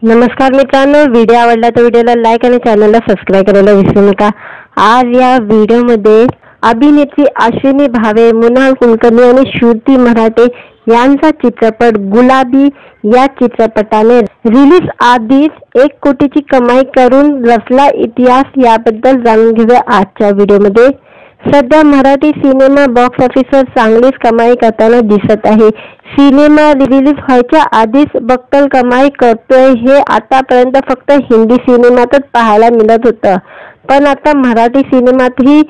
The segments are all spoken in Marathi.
नमस्कार मित्रांनो, व्हिडिओ आवडला तर व्हिडिओला लाईक आणि चॅनलला सबस्क्राईब करायला विसरू नका। आज या व्हिडिओमध्ये अभिनेत्री अश्विनी भावे, मृणाल कुलकर्णी आणि श्रुती मराठे यांचा चित्रपट गुलाबी या चित्रपटाने रिलीज आधीच 1 कोटीची कमाई करून रचला इतिहास, याबद्दल जाणून घेऊया आजच्या व्हिडिओमध्ये। सध्या मराठी सिनेमा बॉक्स ऑफिसवर चांगलीच कमाई करताना दिसत आहे। सिनेमा रिलीज व्हायच्या आधीच बक्कल कमाई करतोय हे आतापर्यंत फक्त हिंदी सिनेमातच पाहायला मिळत होतं, पण आता मराठी सिनेमातही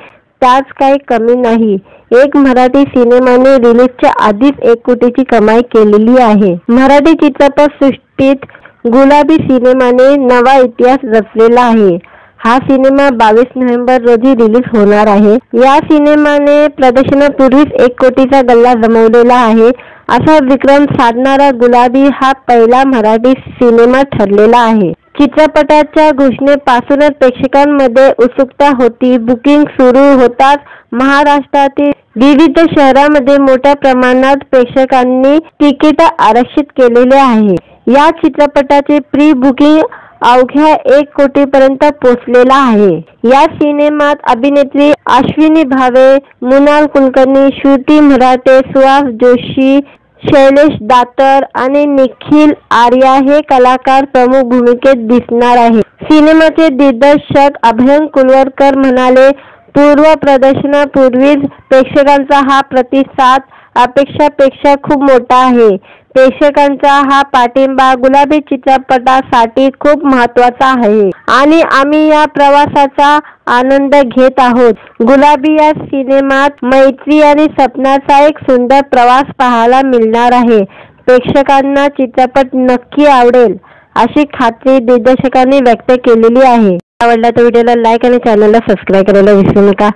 त्याच काही कमी नाही। एक मराठी सिनेमाने रिलीजच्या आधीच 1 कोटीची कमाई केलेली आहे। मराठी चित्रपट सृष्टीत गुलाबी सिनेमाने नवा इतिहास रचलेला आहे। हा सिनेमा 22 नोव्हेंबर रोजी रिलीज होणार आहे। या सिनेमाने प्रदर्शनापूर्वीच 1 कोटीचा गल्ला जमवलेला आहे। असा विक्रम साधणारा गुलाबी हा पहिला मराठी सिनेमा ठरलेला आहे। चित्रपटाच्या घोषणेपासूनच प्रेक्षकांमध्ये उत्सुकता होती। बुकिंग सुरू होताच महाराष्ट्रातील विविध शहरांमध्ये मोठ्या प्रमाणात प्रेक्षकांनी तिकीट आरक्षित केलेले आहे। या चित्रपटाचे प्री बुकिंग अवघ्या 1 कोटीपर्यंत पोहोचलेला आहे। या सिनेमात अभिनेत्री अश्विनी भावे, मृणाल कुलकर्णी, श्रुती मराठे, सुहास जोशी, शैलेश दातर आणि निखिल आर्या हे कलाकार प्रमुख भूमिकेत दिसणार आहेत। सिनेमाचे दिग्दर्शक अभय कुलकर्णी म्हणाले, पूर्व प्रदर्शनापूर्वीच प्रेक्षकांचा हा प्रतिसाद अपेक्षापेक्षा खूप मोठा आहे। प्रेक्षकांचा हा पाठिंबा गुलाबी चित्रपटासाठी खूप महत्त्वाचा आहे आणि आम्ही या प्रवासाचा आनंद घेत आहोत। गुलाबी या सिनेमात मैत्री आणि स्वप्नाचा एक सुंदर प्रवास पाहायला मिळणार आहे। प्रेक्षकांना चित्रपट नक्की आवडेल अशी खात्री दिग्दर्शकांनी व्यक्त केलेली आहे। आवडला तर व्हिडिओला लाईक आणि चॅनलला सबस्क्राईब करायला विसरू नका।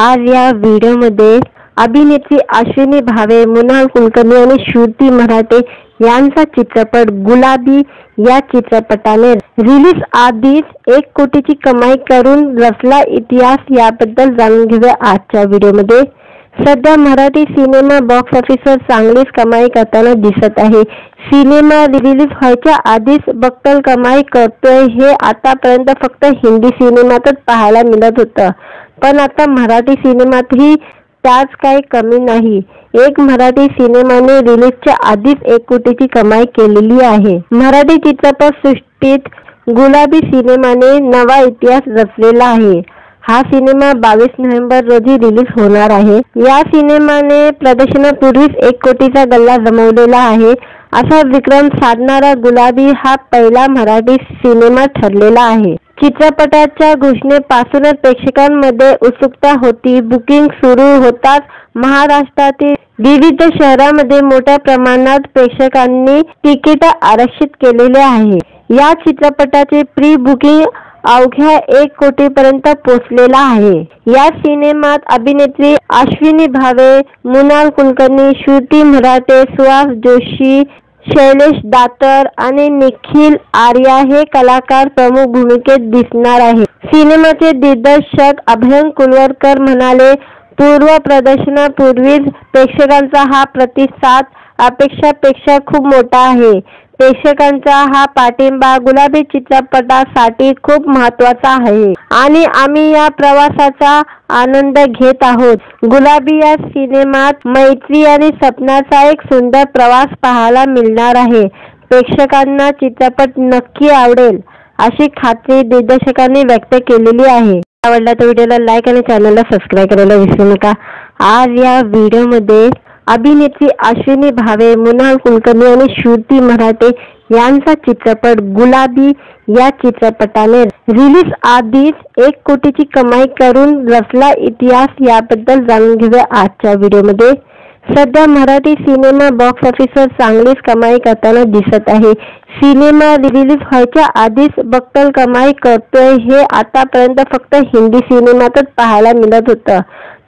आज या व्हिडिओमध्ये अभिनेत्री अश्विनी भावे, मृणाल कुलकर्णी आणि श्रुती मराठे यांचा चित्रपट गुलाबी या चित्रपटाने रिलीज आधीच 1 कोटीची कमाई करून रचला इतिहास, याबद्दल जाणून घेऊया आजच्या व्हिडिओमध्ये। सध्या मराठी सिनेमा बॉक्स ऑफिसवर चांगलीच कमाई करताना दिसत आहे। सिनेमा रिलीज व्हायच्या आधीच बक्कल कमाई करतोय हे आतापर्यंत फक्त हिंदी सिनेमातच पाहायला मिळत होतं, पण आता मराठी सिनेमातही त्याच काही कमी नाही। एक मराठी सिनेमाने रिलीजच्या आधीच 1 कोटीची कमाई केलेली आहे। मराठी चित्रपट सृष्टीत गुलाबी सिनेमाने नवा इतिहास रचलेला आहे। हा सिनेमा 22 नोव्हेंबर रोजी रिलीज होणार आहे। या सिनेमाने प्रदर्शनापूर्वीच 1 कोटीचा गल्ला जमवलेला आहे। असा विक्रम साधणारा गुलाबी हा पहिला मराठी सिनेमा ठरलेला आहे। चित्रपटाच्या घोषणेपासूनच प्रेक्षकांमध्ये उत्सुकता होती। बुकिंग सुरू होताच महाराष्ट्रातील विविध शहरांमध्ये मोठ्या प्रमाणात प्रेक्षकांनी तिकीट आरक्षित केलेले आहे। या चित्रपटाचे प्री बुकिंग अवघ्या 1 कोटीपर्यंत पोहोचलेला आहे। या सिनेमात अभिनेत्री अश्विनी भावे, मृणाल कुलकर्णी, श्रुती मराठे, सुहास जोशी, शैलेश दातर आणि निखिल आर्या हे कलाकार प्रमुख भूमिकेत दिसणार आहेत। सिनेमाचे दिग्दर्शक अभय कुलकर्णी म्हणाले, पूर्व प्रदर्शनापूर्वीच प्रेक्षकांचा हा प्रतिसाद अपेक्षापेक्षा खूप मोठा आहे। प्रेक्षकांचा हा पाठिंबा गुलाबी चित्रपटासाठी खूप महत्त्वाचा आहे आणि आम्ही या प्रवासाचा आनंद घेत आहोत। गुलाबी या सिनेमात मैत्री आणि स्वप्नाचा एक सुंदर प्रवास पाहायला मिळणार आहे। प्रेक्षकांना चित्रपट नक्की आवडेल अशी खात्री दिग्दर्शकांनी व्यक्त केलेली आहे। आवडला तर व्हिडिओला लाईक आणि चॅनलला सबस्क्राईब करायला विसरू नका। आज या व्हिडिओमध्ये अभिनेत्री अश्विनी भावे, मृणाल कुलकर्णी आणि श्रुती मराठे यांचा चित्रपट गुलाबी या चित्रपटाने रिलीज आधीच 1 कोटीची कमाई करून रचला इतिहास, याबद्दल जाणून घेऊया आजच्या व्हिडिओमध्ये। सध्या मराठी सिनेमा बॉक्स ऑफिसवर चांगलीच कमाई करताना दिसत आहे। सिनेमा रिलीज व्हायच्या आधीच बक्कल कमाई करतोय हे आतापर्यंत फक्त हिंदी सिनेमातच पाहायला मिळत होतं,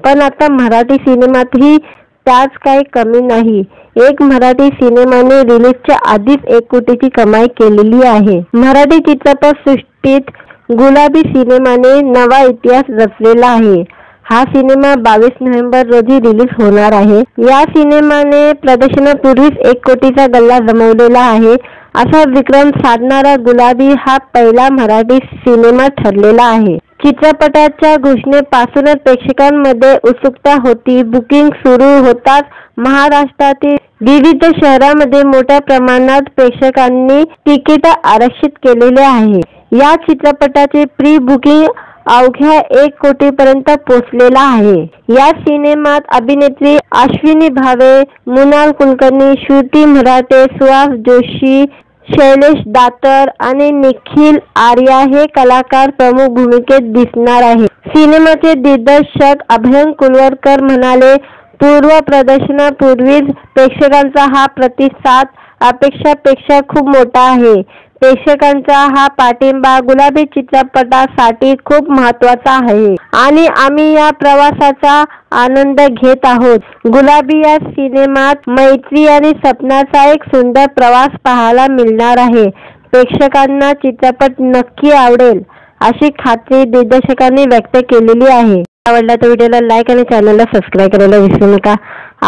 पण आता मराठी सिनेमातही त्याच काही कमी नाही। एक मराठी सिनेमाने रिलीजच्या आधीच 1 कोटीची कमाई केलेली आहे। मराठी चित्रपट सृष्टीत गुलाबी सिनेमाने नवा इतिहास रचलेला आहे। हा सिनेमा 22 नोव्हेंबर रोजी रिलीज होणार आहे। या सिनेमाने प्रदर्शनापूर्वीच 1 कोटीचा गल्ला जमवलेला आहे। असा विक्रम साधणारा गुलाबी हा पहिला मराठी सिनेमा ठरलेला आहे। चित्रपटाच्या घोषणेपासूनच प्रेक्षकांमध्ये उत्सुकता होती। बुकिंग सुरू होताच महाराष्ट्रातील विविध शहरांमध्ये मोठ्या प्रमाणात प्रेक्षकांनी तिकीट आरक्षित केलेले आहे। या चित्रपटाचे प्री बुकिंग अवघ्या 1 कोटीपर्यंत पोहोचलेला आहे। या सिनेमात अभिनेत्री अश्विनी भावे, मृणाल कुलकर्णी, श्रुती मराठे, सुहास जोशी, शैलेश दातर आणि निखिल आर्या हे कलाकार प्रमुख भूमिकेत दिसणार आहेत। सिनेमाचे दिग्दर्शक अभय कुलवरकर म्हणाले, पूर्व प्रदर्शनापूर्वीच प्रेक्षकांचा हा प्रतिसाद अपेक्षापेक्षा खूप मोठा आहे। प्रेक्षकांचा हा पाठिंबा गुलाबी चित्रपटासाठी खूप महत्त्वाचा आहे आणि आम्ही या प्रवासाचा आनंद घेत आहोत। गुलाबी या सिनेमात मैत्री आणि स्वप्नाचा एक सुंदर प्रवास पाहायला मिळणार आहे। प्रेक्षकांना चित्रपट नक्की आवडेल अशी खात्री दिग्दर्शकांनी व्यक्त केलेली आहे। आवडला तर व्हिडिओला लाईक आणि चॅनलला सबस्क्राईब करायला विसरू नका।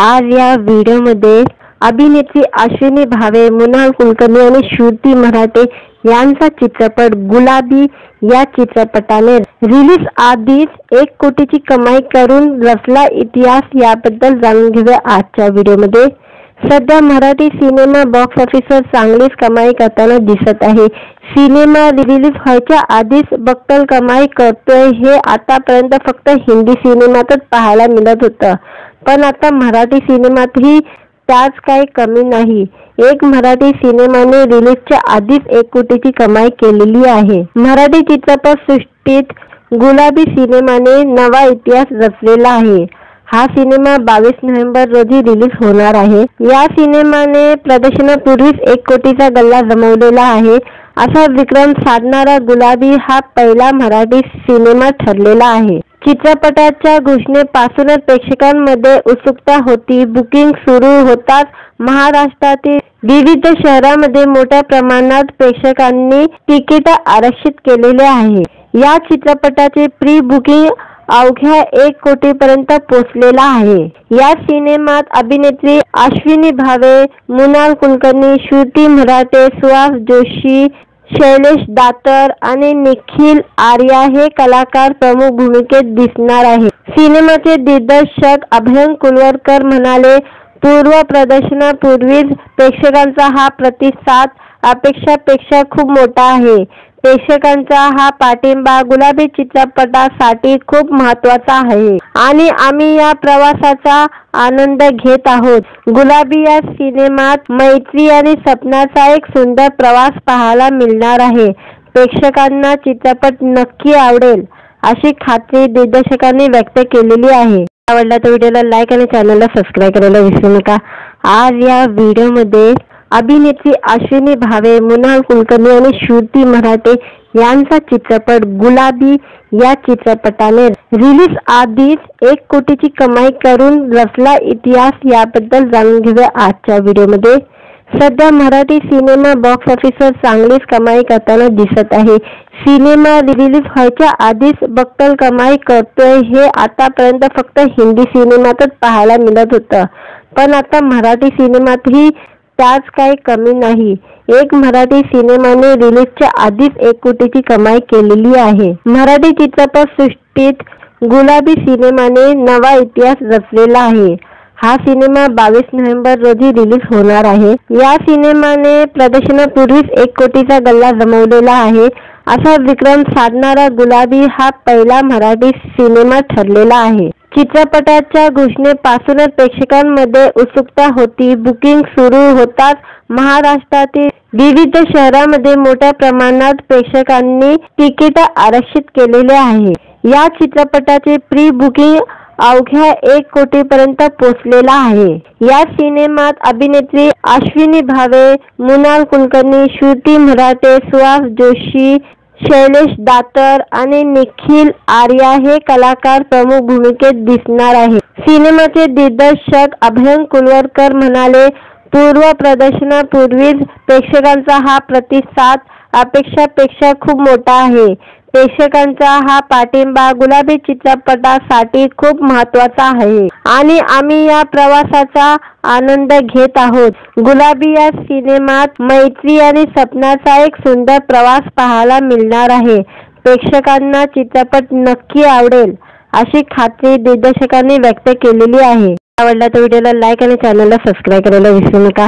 आज या व्हिडिओमध्ये अभिनेत्री अश्विनी भावे, मृणाल कुलकर्णी आणि श्रुती मराठे यांचा चित्रपट गुलाबी या चित्रपटाने रिलीज आधीच 1 कोटीची कमाई करून रचला इतिहास, याबद्दल जाणून घेऊया आजच्या व्हिडिओमध्ये। सध्या मराठी सिनेमा बॉक्स ऑफिसवर चांगलीच कमाई करताना दिसत आहे। सिनेमा रिलीज व्हायच्या आधीच बक्कल कमाई करतोय हे आतापर्यंत फक्त हिंदी सिनेमातच पाहायला मिळत होतं, पण आता मराठी सिनेमातही त्याच काही कमी नाही। एक मराठी सिनेमाने रिलीजच्या आधीच 1 कोटीची कमाई केलेली आहे। मराठी चित्रपट सृष्टीत गुलाबी सिनेमाने नवा इतिहास रचलेला आहे। हा सिनेमा 22 नोव्हेंबर रोजी रिलीज होणार आहे। या सिनेमाने प्रदर्शनापूर्वीच 1 कोटीचा गल्ला जमवलेला आहे। असा विक्रम साधणारा गुलाबी हा पहिला मराठी सिनेमा ठरलेला आहे। चित्रपटाच्या घोषणेपासूनच प्रेक्षकांमध्ये उत्सुकता होती। बुकिंग सुरू होताच महाराष्ट्रातील विविध शहरांमध्ये मोठ्या प्रमाणात प्रेक्षकांनी तिकीट आरक्षित केलेले आहे। या चित्रपटाचे प्री बुकिंग अवघ्या 1 कोटीपर्यंत पोहोचलेला आहे। या सिनेमात अभिनेत्री अश्विनी भावे, मृणाल कुलकर्णी, श्रुती मराठे, सुहास जोशी, शैलेश दातर आणि निखिल आर्या हे कलाकार प्रमुख भूमिकेत दिसणार आहेत। सिनेमाचे दिग्दर्शक अभय कुलवरकर म्हणाले, पूर्व प्रदर्शनापूर्वीच प्रेक्षकांचा हा प्रतिसाद अपेक्षापेक्षा खूप मोठा आहे। प्रेक्षकांचा हा पाठिंबा गुलाबी चित्रपटासाठी खूप महत्त्वाचा आहे आणि आम्ही या प्रवासाचा आनंद घेत आहोत। गुलाबी या सिनेमात मैत्री आणि स्वप्नाचा एक सुंदर प्रवास पाहायला मिळणार आहे। प्रेक्षकांना चित्रपट नक्की आवडेल अशी खात्री दिग्दर्शकांनी व्यक्त केलेली आहे। आवडला तर व्हिडिओला लाईक आणि चॅनलला सबस्क्राईब करायला विसरू नका। आज या व्हिडिओमध्ये अभिनेत्री अश्विनी भावे, मृणाल कुलकर्णी आणि श्रुती मराठे यांचा चित्रपट गुलाबी या चित्रपटाने रिलीज आधीच 1 कोटीची कमाई करून रचला इतिहास, याबद्दल जाणून घेऊया आजच्या व्हिडिओमध्ये। सध्या मराठी सिनेमा बॉक्स ऑफिसवर चांगलीच कमाई करताना दिसत आहे। सिनेमा रिलीज व्हायच्या आधीच बक्कल कमाई करतोय हे आतापर्यंत फक्त हिंदी सिनेमातच पाहायला मिळत होतं, पण आता मराठी सिनेमातही त्याच काही कमी नाही। एक मराठी सिनेमाने रिलीजच्या आधीच 1 कोटीची कमाई केलेली आहे। मराठी चित्रपट सृष्टीत गुलाबी सिनेमाने नवा इतिहास रचलेला आहे। हा सिनेमा 22 नोव्हेंबर रोजी रिलीज होणार आहे। या सिनेमाने प्रदर्शनापूर्वीच 1 कोटीचा गल्ला जमवलेला आहे। असा विक्रम साधणारा गुलाबी हा पहिला मराठी सिनेमा ठरलेला आहे। चित्रपटाच्या घोषणेपासूनच प्रेक्षकांमध्ये उत्सुकता होती। बुकिंग सुरू होताच महाराष्ट्रातील विविध शहरांमध्ये मोठ्या प्रमाणात प्रेक्षकांनी तिकीट आरक्षित केलेले आहे। या चित्रपटाचे प्री बुकिंग अवघ्या 1 कोटीपर्यंत पोहोचलेला आहे। या सिनेमात अभिनेत्री अश्विनी भावे, मृणाल कुलकर्णी, श्रुती मराठे, सुहास जोशी, शैलेश दातर आणि निखिल आर्या हे कलाकार प्रमुख भूमिकेत दिसणार आहेत। सिनेमाचे दिग्दर्शक अभय कुलवरकर म्हणाले, पूर्व प्रदर्शनापूर्वीच प्रेक्षकांचा हा प्रतिसाद अपेक्षापेक्षा खूप मोठा आहे। प्रेक्षकांचा हा पाठिंबा गुलाबी चित्रपटासाठी खूप महत्त्वाचा आहे आणि आम्ही या प्रवासाचा आनंद घेत आहोत। गुलाबी या सिनेमात मैत्री आणि सपनाचा एक सुंदर प्रवास पाहायला मिळणार आहे। प्रेक्षकांना चित्रपट नक्की आवडेल अशी खात्री दिग्दर्शकांनी व्यक्त केलेली आहे। आवडला तर व्हिडिओला लाईक आणि चॅनलला सबस्क्राईब करायला विसरू नका।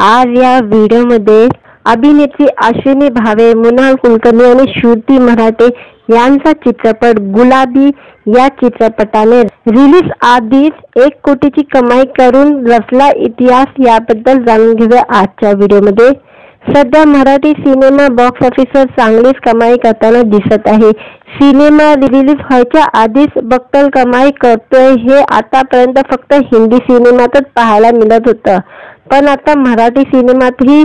आज या व्हिडिओमध्ये अभिनेत्री अश्विनी भावे, मृणाल कुलकर्णी आणि श्रुती मराठे यांचा चित्रपट गुलाबी या चित्रपटाने रिलीज आधीच 1 कोटीची कमाई करून रचला इतिहास, याबद्दल जाणून घेऊया आजच्या व्हिडिओमध्ये। सध्या मराठी सिनेमा बॉक्स ऑफिसवर चांगलीच कमाई करताना दिसत आहे। सिनेमा रिलीज व्हायच्या आधीच बक्कल कमाई करतोय हे आतापर्यंत फक्त हिंदी सिनेमातच पाहायला मिळत होतं, पण आता मराठी सिनेमातही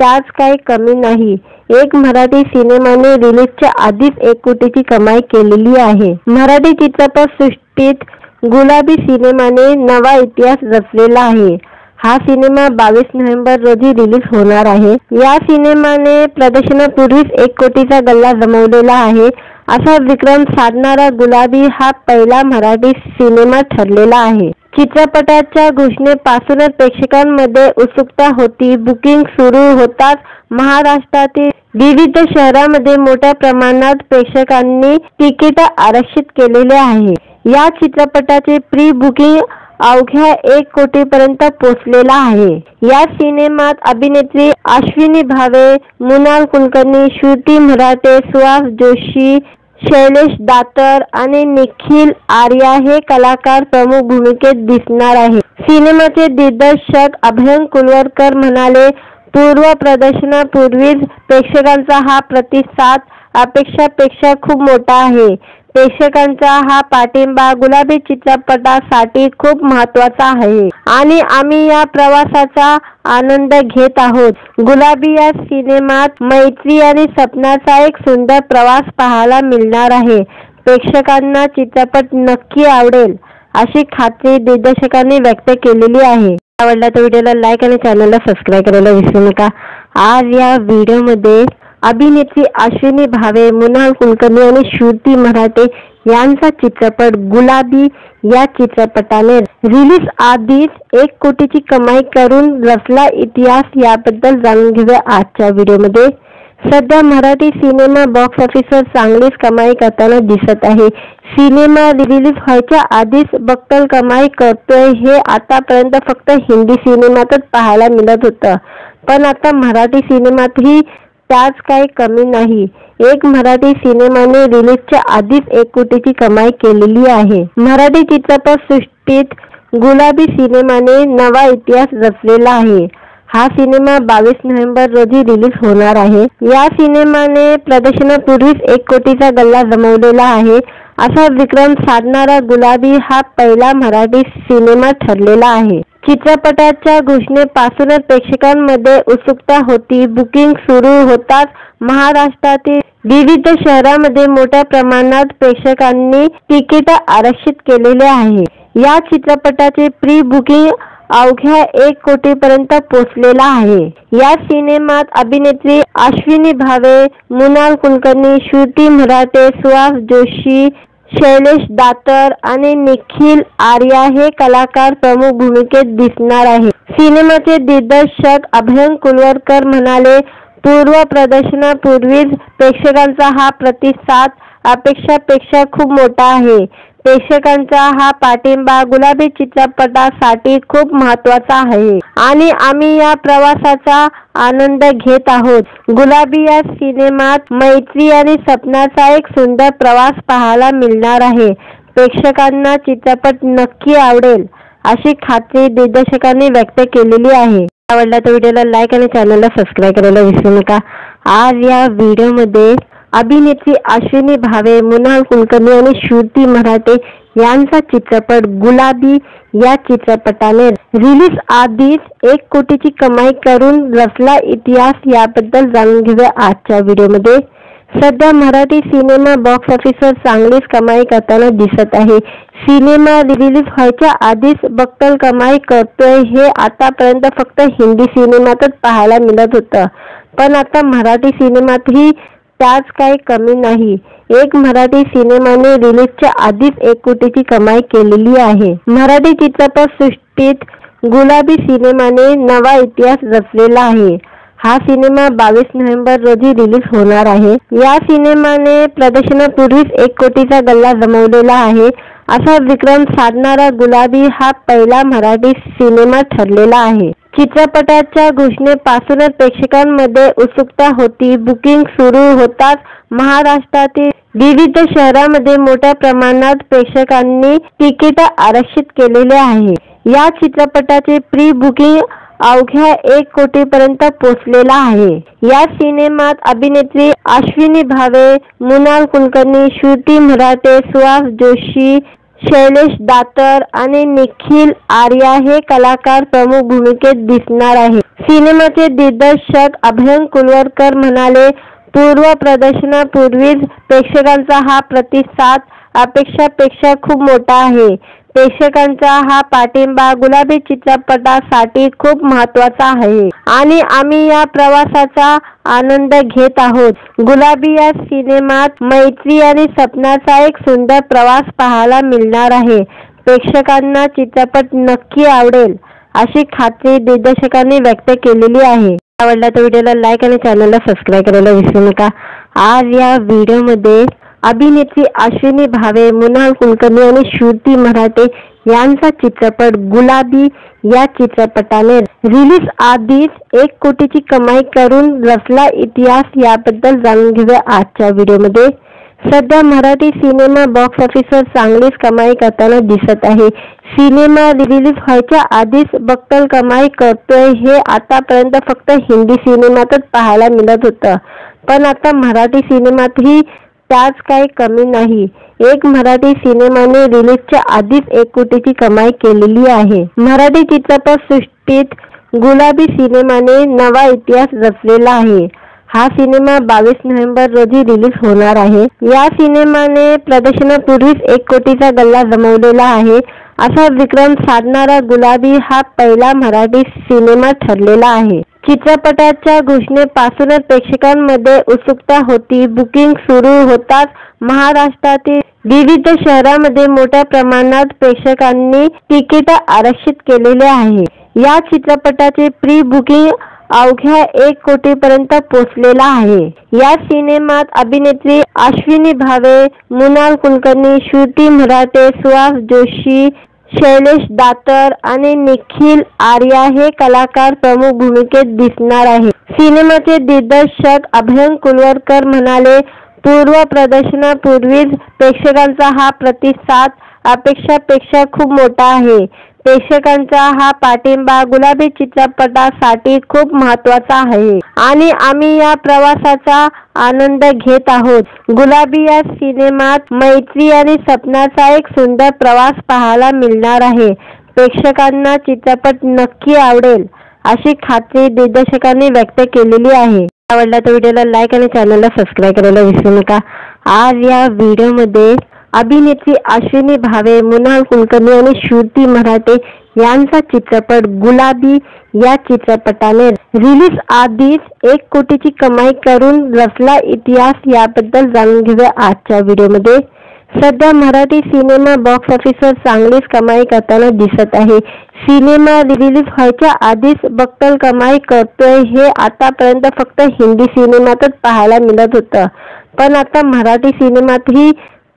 त्याच काही कमी नाही। एक मराठी सिनेमाने रिलीजच्या आधीच 1 कोटीची कमाई केलेली आहे। मराठी चित्रपट सृष्टीत गुलाबी सिनेमाने नवा इतिहास रचलेला आहे। हा सिनेमा 22 नोव्हेंबर रोजी रिलीज होणार आहे। या सिनेमाने प्रदर्शनापूर्वीच 1 कोटीचा गल्ला जमवलेला आहे। असा विक्रम साधणारा गुलाबी हा पहिला मराठी सिनेमा ठरलेला आहे। चित्रपटाच्या घोषणेपासूनच प्रेक्षकांमध्ये उत्सुकता होती। बुकिंग सुरू होताच महाराष्ट्रातील विविध शहरांमध्ये मोठ्या प्रमाणात प्रेक्षकांनी तिकीट आरक्षित केलेले आहे। या चित्रपटाचे प्री बुकिंग अवघ्या 1 कोटीपर्यंत पोहोचलेला आहे। या सिनेमात अभिनेत्री अश्विनी भावे, मृणाल कुलकर्णी, श्रुती मराठे, सुहास जोशी, शैलेश दातर आणि निखिल आर्या हे कलाकार प्रमुख भूमिकेत दिसणार आहे। सिनेमाचे दिग्दर्शक अभय कुलकर्णी म्हणाले, पूर्व प्रदर्शनापूर्वीच प्रेक्षकांचा हा प्रतिसाद अपेक्षापेक्षा खूप मोठा आहे। प्रेक्षकांचा हा पाठिंबा गुलाबी चित्रपटासाठी खूप महत्त्वाचा आहे आणि आम्ही या प्रवासाचा आनंद घेत आहोत। गुलाबी या सिनेमात मैत्री आणि सपनाचा एक सुंदर प्रवास पाहायला मिळणार आहे। प्रेक्षकांना चित्रपट नक्की आवडेल अशी खात्री दिग्दर्शकांनी व्यक्त केलेली आहे। आवडला तर व्हिडिओला लाईक आणि चॅनलला सबस्क्राईब करायला विसरू नका। आज या व्हिडिओमध्ये अभिनेत्री अश्विनी भावे, मृणाल कुलकर्णी आणि श्रुती मराठे यांचा चित्रपट गुलाबी या चित्रपटाने रिलीज आधीच 1 कोटीची कमाई करून रचला इतिहास, याबद्दल जाणून घेऊया आजच्या व्हिडिओमध्ये। सध्या मराठी सिनेमा बॉक्स ऑफिसवर चांगलीच कमाई करताना दिसत आहे। सिनेमा रिलीज व्हायच्या आधीच बक्कल कमाई करतोय हे आतापर्यंत फक्त हिंदी सिनेमातच पाहायला मिळत होतं, पण आता मराठी सिनेमातही त्याच काही कमी नाही। एक मराठी सिनेमाने रिलीजच्या आधीच 1 कोटीची कमाई केलेली आहे। मराठी चित्रपट सृष्टीत गुलाबी सिनेमाने नवा इतिहास रचलेला आहे। हा सिनेमा 22 नोव्हेंबर रोजी रिलीज होणार आहे। या सिनेमाने प्रदर्शनापूर्वीच 1 कोटीचा गल्ला जमवलेला आहे। असा विक्रम साधणारा गुलाबी हा पहिला मराठी सिनेमा ठरलेला आहे। चित्रपटाच्या घोषणेपासूनच प्रेक्षकांमध्ये उत्सुकता होती। बुकिंग सुरू होताच महाराष्ट्रातील विविध शहरांमध्ये मोठ्या प्रमाणात प्रेक्षकांनी तिकीट आरक्षित केलेले आहे। या चित्रपटाचे प्री बुकिंग अवघ्या 1 कोटीपर्यंत पोहोचलेला आहे। या सिनेमात अभिनेत्री अश्विनी भावे, मृणाल कुलकर्णी, श्रुती मराठे, सुहास जोशी, शैलेश दातर आणि निखिल आर्या हे कलाकार प्रमुख भूमिकेत दिसणार आहे। सिनेमाचे दिग्दर्शक अभय कुलकर्णी म्हणाले, पूर्व प्रदर्शनापूर्वीच प्रेक्षकांचा हा प्रतिसाद अपेक्षापेक्षा खूप मोठा आहे। प्रेक्षकांचा हा पाठिंबा गुलाबी चित्रपटासाठी खूप महत्त्वाचा आहे आणि आम्ही या प्रवासाचा आनंद घेत आहोत। गुलाबी या सिनेमात मैत्री आणि सपनाचा एक सुंदर प्रवास पाहायला मिळणार आहे। प्रेक्षकांना चित्रपट नक्की आवडेल अशी खात्री दिग्दर्शकांनी व्यक्त केलेली आहे। आवडला तर व्हिडिओला लाईक आणि चॅनलला सबस्क्राईब करायला विसरू नका। आज या व्हिडिओमध्ये अभिनेत्री अश्विनी भावे, मृणाल कुलकर्णी आणि श्रुती मराठे यांचा चित्रपट गुलाबी या चित्रपटाने रिलीज आधीच 1 कोटीची कमाई करून रचला इतिहास, याबद्दल जाणून घेऊया आजच्या व्हिडिओमध्ये। सध्या मराठी सिनेमा बॉक्स ऑफिसवर चांगलीच कमाई करताना दिसत आहे। सिनेमा रिलीज व्हायच्या आधीच बक्कल कमाई करतोय हे आतापर्यंत फक्त हिंदी सिनेमातच पाहायला मिळत होतं, पण आता मराठी सिनेमातही त्याच काही कमी नाही. एक मराठी सिनेमाने रिलीजच्या आधीच 1 कोटीची कमाई केलेली आहे. मराठी चित्रपट सृष्टीत गुलाबी सिनेमाने नवा इतिहास रचलेला आहे. हा सिनेमा 22 नोव्हेंबर रोजी रिलीज होणार आहे. या सिनेमाने प्रदर्शनापूर्वीच 1 कोटीचा गल्ला जमवलेला आहे. असा विक्रम साधणारा गुलाबी हा पहिला मराठी सिनेमा ठरलेला आहे. चित्रपटाच्या घोषणेपासूनच प्रेक्षकांमध्ये उत्सुकता होती. बुकिंग सुरू होताच महाराष्ट्रातील विविध शहरांमध्ये मोठ्या प्रमाणात प्रेक्षकांनी तिकीट आरक्षित केलेले आहे. या चित्रपटाचे प्री बुकिंग अवघ्या 1 कोटीपर्यंत पोहोचलेला आहे. या सिनेमात अभिनेत्री अश्विनी भावे, मृणाल कुलकर्णी, श्रुती मराठे, सुहास जोशी, शैलेश दातर आणि निखिल आर्या हे कलाकार प्रमुख भूमिकेत दिसणार आहेत. सिनेमाचे दिग्दर्शक अभयंकर कुलवरकर म्हणाले, पूर्व प्रदर्शनापूर्वीच प्रेक्षकांचा हा प्रतिसाद अपेक्षापेक्षा खूप मोठा आहे. प्रेक्षकांचा हा पाठिंबा गुलाबी चित्रपटासाठी खूप महत्त्वाचा आहे आणि आम्ही या प्रवासाचा आनंद घेत आहोत. गुलाबी या सिनेमात मैत्री आणि स्वप्नाचा एक सुंदर प्रवास पाहायला मिळणार आहे. प्रेक्षकांना चित्रपट नक्की आवडेल अशी खात्री दिग्दर्शकांनी व्यक्त केलेली आहे. आवडला तर व्हिडिओला लाईक आणि चॅनलला सबस्क्राईब करायला विसरू नका. आज या व्हिडिओमध्ये अभिनेत्री अश्विनी भावे, मृणाल कुलकर्णी आणि श्रुती मराठे यांचा चित्रपट गुलाबी या चित्रपटाने रिलीज आधीच 1 कोटीची कमाई करून रचला इतिहास. याबद्दल जाणून घेऊया आजच्या व्हिडिओमध्ये. सध्या मराठी सिनेमा बॉक्स ऑफिसवर चांगलीच कमाई करताना दिसत आहे. सिनेमा रिलीज व्हायच्या आधीच बक्कल कमाई करतोय हे आतापर्यंत फक्त हिंदी सिनेमातच पाहायला मिळत होतं, पण आता मराठी सिनेमातही त्याच काही कमी नाही. एक मराठी सिनेमाने रिलीजच्या आधीच 1 कोटीची कमाई केलेली आहे. मराठी चित्रपट सृष्टीत गुलाबी सिनेमाने नवा इतिहास रचलेला आहे. हा सिनेमा 22 नोव्हेंबर रोजी रिलीज होणार आहे. या सिनेमाने प्रदर्शनापूर्वीच 1 कोटीचा गल्ला जमवलेला आहे. असा विक्रम साधणारा गुलाबी हा पहिला मराठी सिनेमा ठरलेला आहे. चित्रपटाच्या घोषणेपासूनच प्रेक्षकांमध्ये उत्सुकता होती. बुकिंग सुरू होताच महाराष्ट्रातील विविध शहरांमध्ये मोठ्या प्रमाणात प्रेक्षकांनी तिकीट आरक्षित केलेले आहे. या चित्रपटाचे प्री बुकिंग अवघ्या 1 कोटीपर्यंत पोहोचलेला आहे. या सिनेमात अभिनेत्री अश्विनी भावे, मृणाल कुलकर्णी, श्रुती मराठे, सुहास जोशी, शैलेश दातर आणि निखिल आर्या हे कलाकार प्रमुख भूमिकेत दिसणार आहेत. सिनेमाचे दिग्दर्शक अभयंकर कुलवरकर म्हणाले, पूर्व प्रदर्शनापूर्वीच प्रेक्षकांचा हा प्रतिसाद अपेक्षापेक्षा खूप मोठा आहे. प्रेक्षकांचा हा पाठिंबा गुलाबी चित्रपटासाठी खूप महत्त्वाचा आहे आणि आम्ही या प्रवासाचा आनंद घेत आहोत. गुलाबी या सिनेमात मैत्री आणि स्वप्नाचा एक सुंदर प्रवास पाहायला मिळणार आहे. प्रेक्षकांना चित्रपट नक्की आवडेल अशी खात्री दिग्दर्शकांनी व्यक्त केलेली आहे. आवडला तर व्हिडिओला लाईक आणि चॅनलला सबस्क्राईब करायला विसरू नका. आज या व्हिडिओमध्ये अभिनेत्री अश्विनी भावे, मृणाल कुलकर्णी आणि श्रुती मराठे यांचा चित्रपट गुलाबी या चित्रपटाने रिलीज आधीच 1 कोटीची कमाई करून रचला इतिहास. याबद्दल जाणून घेऊया आजच्या व्हिडिओमध्ये. सध्या मराठी सिनेमा बॉक्स ऑफिसवर चांगलीच कमाई करताना दिसत आहे. सिनेमा रिलीज व्हायच्या आधीच बक्कल कमाई करतोय हे आतापर्यंत फक्त हिंदी सिनेमातच पाहायला मिळत होतं, पण आता मराठी सिनेमातही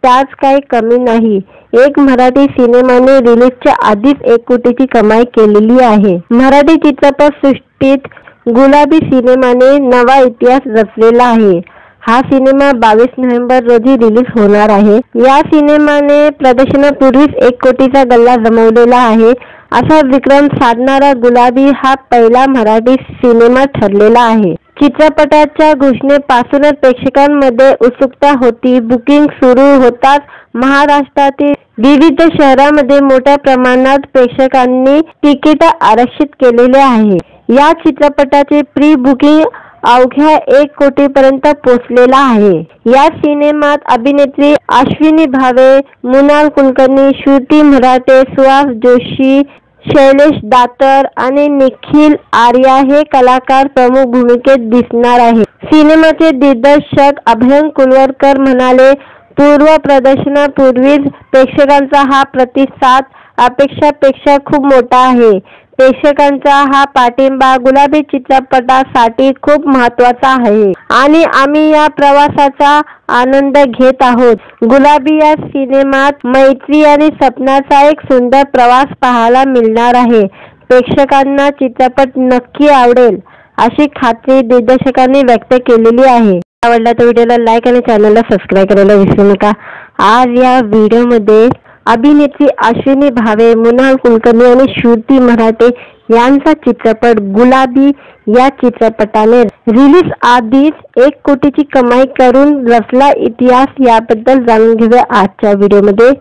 त्याच काही कमी नाही. एक मराठी सिनेमाने रिलीजच्या आधीच 1 कोटीची कमाई केलेली आहे. मराठी चित्रपट सृष्टीत गुलाबी सिनेमाने नवा इतिहास रचलेला आहे. हा सिनेमा 22 नोव्हेंबर रोजी रिलीज होणार आहे. या सिनेमाने प्रदर्शनापूर्वीच 1 कोटीचा गल्ला जमवलेला आहे. असा विक्रम साधणारा गुलाबी हा पहिला मराठी सिनेमा ठरलेला आहे. चित्रपटाच्या घोषणेपासूनच प्रेक्षकांमध्ये उत्सुकता होती. बुकिंग सुरू होताच महाराष्ट्रातील विविध शहरांमध्ये मोठ्या प्रमाणात प्रेक्षकांनी तिकीट आरक्षित केलेले आहे. या चित्रपटाचे प्री बुकिंग अवघ्या 1 कोटीपर्यंत पोहोचलेला आहे. या सिनेमात अभिनेत्री अश्विनी भावे, मृणाल कुलकर्णी, श्रुती मराठे, सुहास जोशी, शैलेश दातर आणि निखिल आर्या हे कलाकार प्रमुख भूमिकेत दिसणार आहे. सिनेमाचे दिग्दर्शक अभयंकर कुलवरकर म्हणाले, पूर्व प्रदर्शनापूर्वीच प्रेक्षकांचा हा प्रतिसाद अपेक्षापेक्षा खूप मोठा आहे. प्रेक्षकांचा हा पाठिंबा गुलाबी चित्रपटासाठी खूप महत्त्वाचा आहे आणि आम्ही या प्रवासाचा आनंद घेत आहोत. गुलाबी या सिनेमात मैत्री आणि सपनाचा एक सुंदर प्रवास पाहायला मिळणार आहे. प्रेक्षकांना चित्रपट नक्की आवडेल अशी खात्री दिग्दर्शकांनी व्यक्त केलेली आहे. आवडला तर व्हिडिओला लाईक आणि चॅनलला सबस्क्राईब करायला विसरू नका. आज या व्हिडिओमध्ये अभिनेत्री अश्विनी भावे, मृणाल कुलकर्णी आणि श्रुती मराठे यांचा चित्रपट गुलाबी या चित्रपटाने रिलीज आधीच 1 कोटीची कमाई करून रचला इतिहास, याबद्दल जाणून घेऊया आजच्या व्हिडिओमध्ये.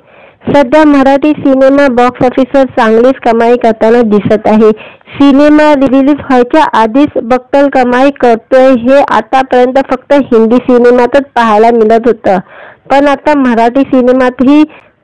सध्या मराठी सिनेमा बॉक्स ऑफिसवर चांगलीच कमाई करताना दिसत आहे. सिनेमा रिलीज व्हायच्या आधीच बक्कल कमाई करतोय हे आतापर्यंत फक्त हिंदी सिनेमातच पाहायला मिळत होतं, पण आता मराठी सिनेमातही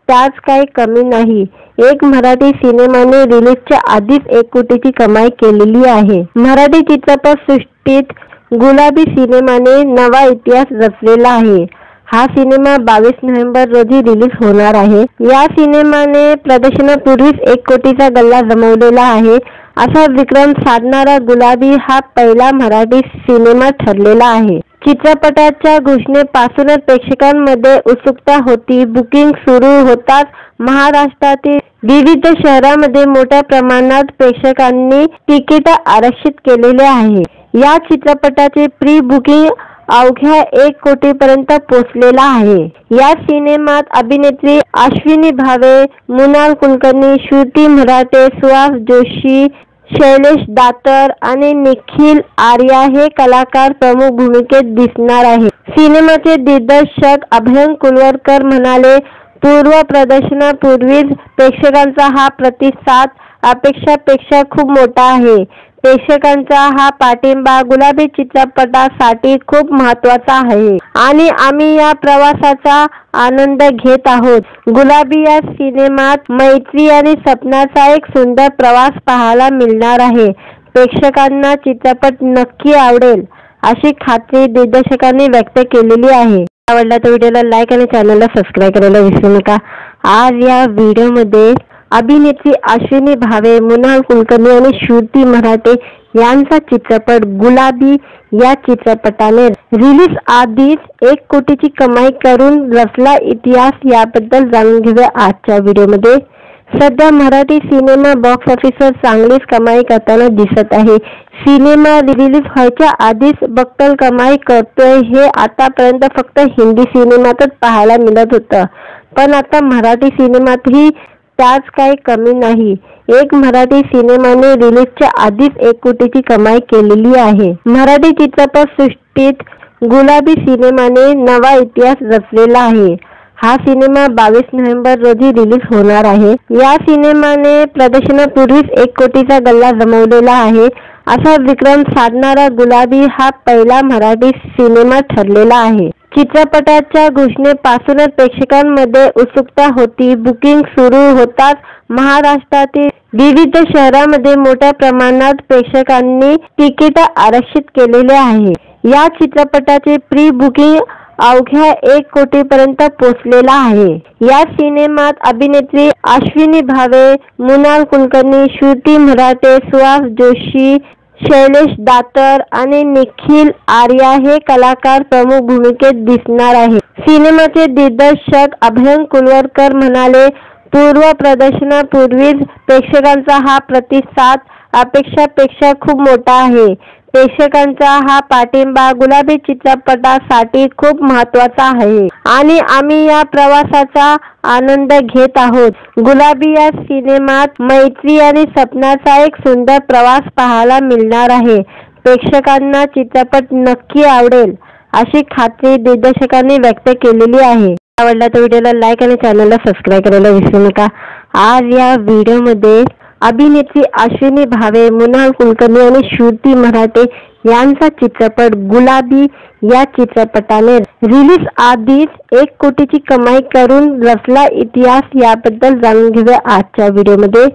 त्याच काही कमी नाही. एक मराठी सिनेमाने रिलीजच्या आधीच 1 कोटीची कमाई केलेली आहे. मराठी चित्रपट सृष्टीत गुलाबी सिनेमाने नवा इतिहास रचलेला आहे. हा सिनेमा 22 नोव्हेंबर रोजी रिलीज होणार आहे. या सिनेमाने प्रदर्शनापूर्वीच 1 कोटीचा गल्ला जमवलेला आहे. असा विक्रम साधणारा गुलाबी हा पहिला मराठी सिनेमा ठरलेला आहे. चित्रपटाच्या घोषणेपासूनच प्रेक्षकांमध्ये उत्सुकता होती. बुकिंग सुरू होताच महाराष्ट्रातील विविध शहरांमध्ये मोठ्या प्रमाणात प्रेक्षकांनी तिकीट आरक्षित केलेले आहे. या चित्रपटाचे प्री बुकिंग अवघ्या 1 कोटीपर्यंत पोहोचलेला आहे. या सिनेमात अभिनेत्री अश्विनी भावे, मृणाल कुलकर्णी, श्रुती मराठे, सुहास जोशी, शैलेश दातर आणि निखिल आर्या हे कलाकार प्रमुख भूमिकेत दिसणार आहे. सिनेमाचे दिग्दर्शक अभयंकर कुलवरकर म्हणाले, पूर्व प्रदर्शनापूर्वीच प्रेक्षकांचा हा प्रतिसाद अपेक्षापेक्षा खूप मोठा आहे. प्रेक्षकांचा हा पाठिंबा गुलाबी चित्रपटासाठी खूप महत्त्वाचा आहे आणि आम्ही या प्रवासाचा आनंद घेत आहोत. गुलाबी या सिनेमात मैत्री आणि सपनाचा एक सुंदर प्रवास पाहायला मिळणार आहे. प्रेक्षकांना चित्रपट नक्की आवडेल अशी खात्री दिग्दर्शकांनी व्यक्त केलेली आहे. आवडला तर व्हिडिओला लाईक आणि चॅनलला सबस्क्राईब करायला विसरू नका. आज या व्हिडिओमध्ये अभिनेत्री अश्विनी भावे, मृणाल कुलकर्णी आणि श्रुती मराठे यांचा चित्रपट गुलाबी या चित्रपटाने रिलीज आधीच 1 कोटीची कमाई करून रचला इतिहास, याबद्दल जाणून घेऊया आजच्या व्हिडिओमध्ये. सध्या मराठी सिनेमा बॉक्स ऑफिसवर चांगलीच कमाई करताना दिसत आहे. सिनेमा रिलीज व्हायच्या आधीच बक्कल कमाई करतोय हे आतापर्यंत फक्त हिंदी सिनेमातच पाहायला मिळत होतं, पण आता मराठी सिनेमातही त्याच काही कमी नाही. एक मराठी सिनेमाने रिलीजच्या आधीच 1 कोटीची कमाई केलेली आहे. मराठी चित्रपट सृष्टीत गुलाबी सिनेमाने नवा इतिहास रचलेला आहे. हा सिनेमा 22 नोव्हेंबर रोजी रिलीज होणार आहे. या सिनेमाने प्रदर्शनापूर्वीच 1 कोटीचा गल्ला जमवलेला आहे. असा विक्रम साधणारा गुलाबी हा पहिला मराठी सिनेमा ठरलेला आहे. चित्रपटाच्या घोषणेपासूनच प्रेक्षकांमध्ये उत्सुकता होती. बुकिंग सुरू होताच महाराष्ट्रातील विविध शहरांमध्ये मोठ्या प्रमाणात प्रेक्षकांनी तिकीट आरक्षित केलेले आहे. या चित्रपटाचे प्री बुकिंग अवघ्या 1 कोटीपर्यंत पोहोचलेला आहे. या सिनेमात अभिनेत्री अश्विनी भावे, मृणाल कुलकर्णी, श्रुती मराठे, सुहास जोशी, शैलेश दातर आणि निखिल आर्या हे कलाकार प्रमुख भूमिकेत दिसणार आहे. सिनेमाचे दिग्दर्शक अभयंकर कुलवरकर म्हणाले, पूर्व प्रदर्शनापूर्वीच प्रेक्षकांचा हा प्रतिसाद अपेक्षापेक्षा खूप मोठा आहे. प्रेक्षकांचा हा पाठिंबा गुलाबी चित्रपटासाठी खूप महत्त्वाचा आहे आणि आम्ही या प्रवासाचा आनंद घेत आहोत. गुलाबी या सिनेमात मैत्री आणि सपनाचा एक सुंदर प्रवास पाहायला मिळणार आहे. प्रेक्षकांना चित्रपट नक्की आवडेल अशी खात्री दिग्दर्शकांनी व्यक्त केलेली आहे. आवडला तर व्हिडिओला लाईक आणि चॅनलला सबस्क्राईब करायला विसरू नका. आज या व्हिडिओमध्ये अभिनेत्री अश्विनी भावे, मृणाल कुलकर्णी आणि श्रुती मराठे यांचा चित्रपट गुलाबी या चित्रपटाने रिलीज आधीच 1 कोटीची कमाई करून रचला इतिहास, याबद्दल जाणून घेऊया आजच्या व्हिडिओमध्ये.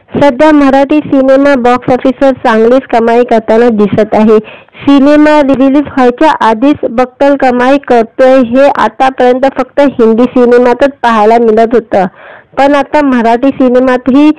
सध्या मराठी सिनेमा बॉक्स ऑफिसवर चांगलीच कमाई करताना दिसत आहे. सिनेमा रिलीज व्हायच्या आधीच बक्कल कमाई करतोय हे आतापर्यंत फक्त हिंदी सिनेमातच पाहायला मिळत होतं, पण आता मराठी सिनेमातही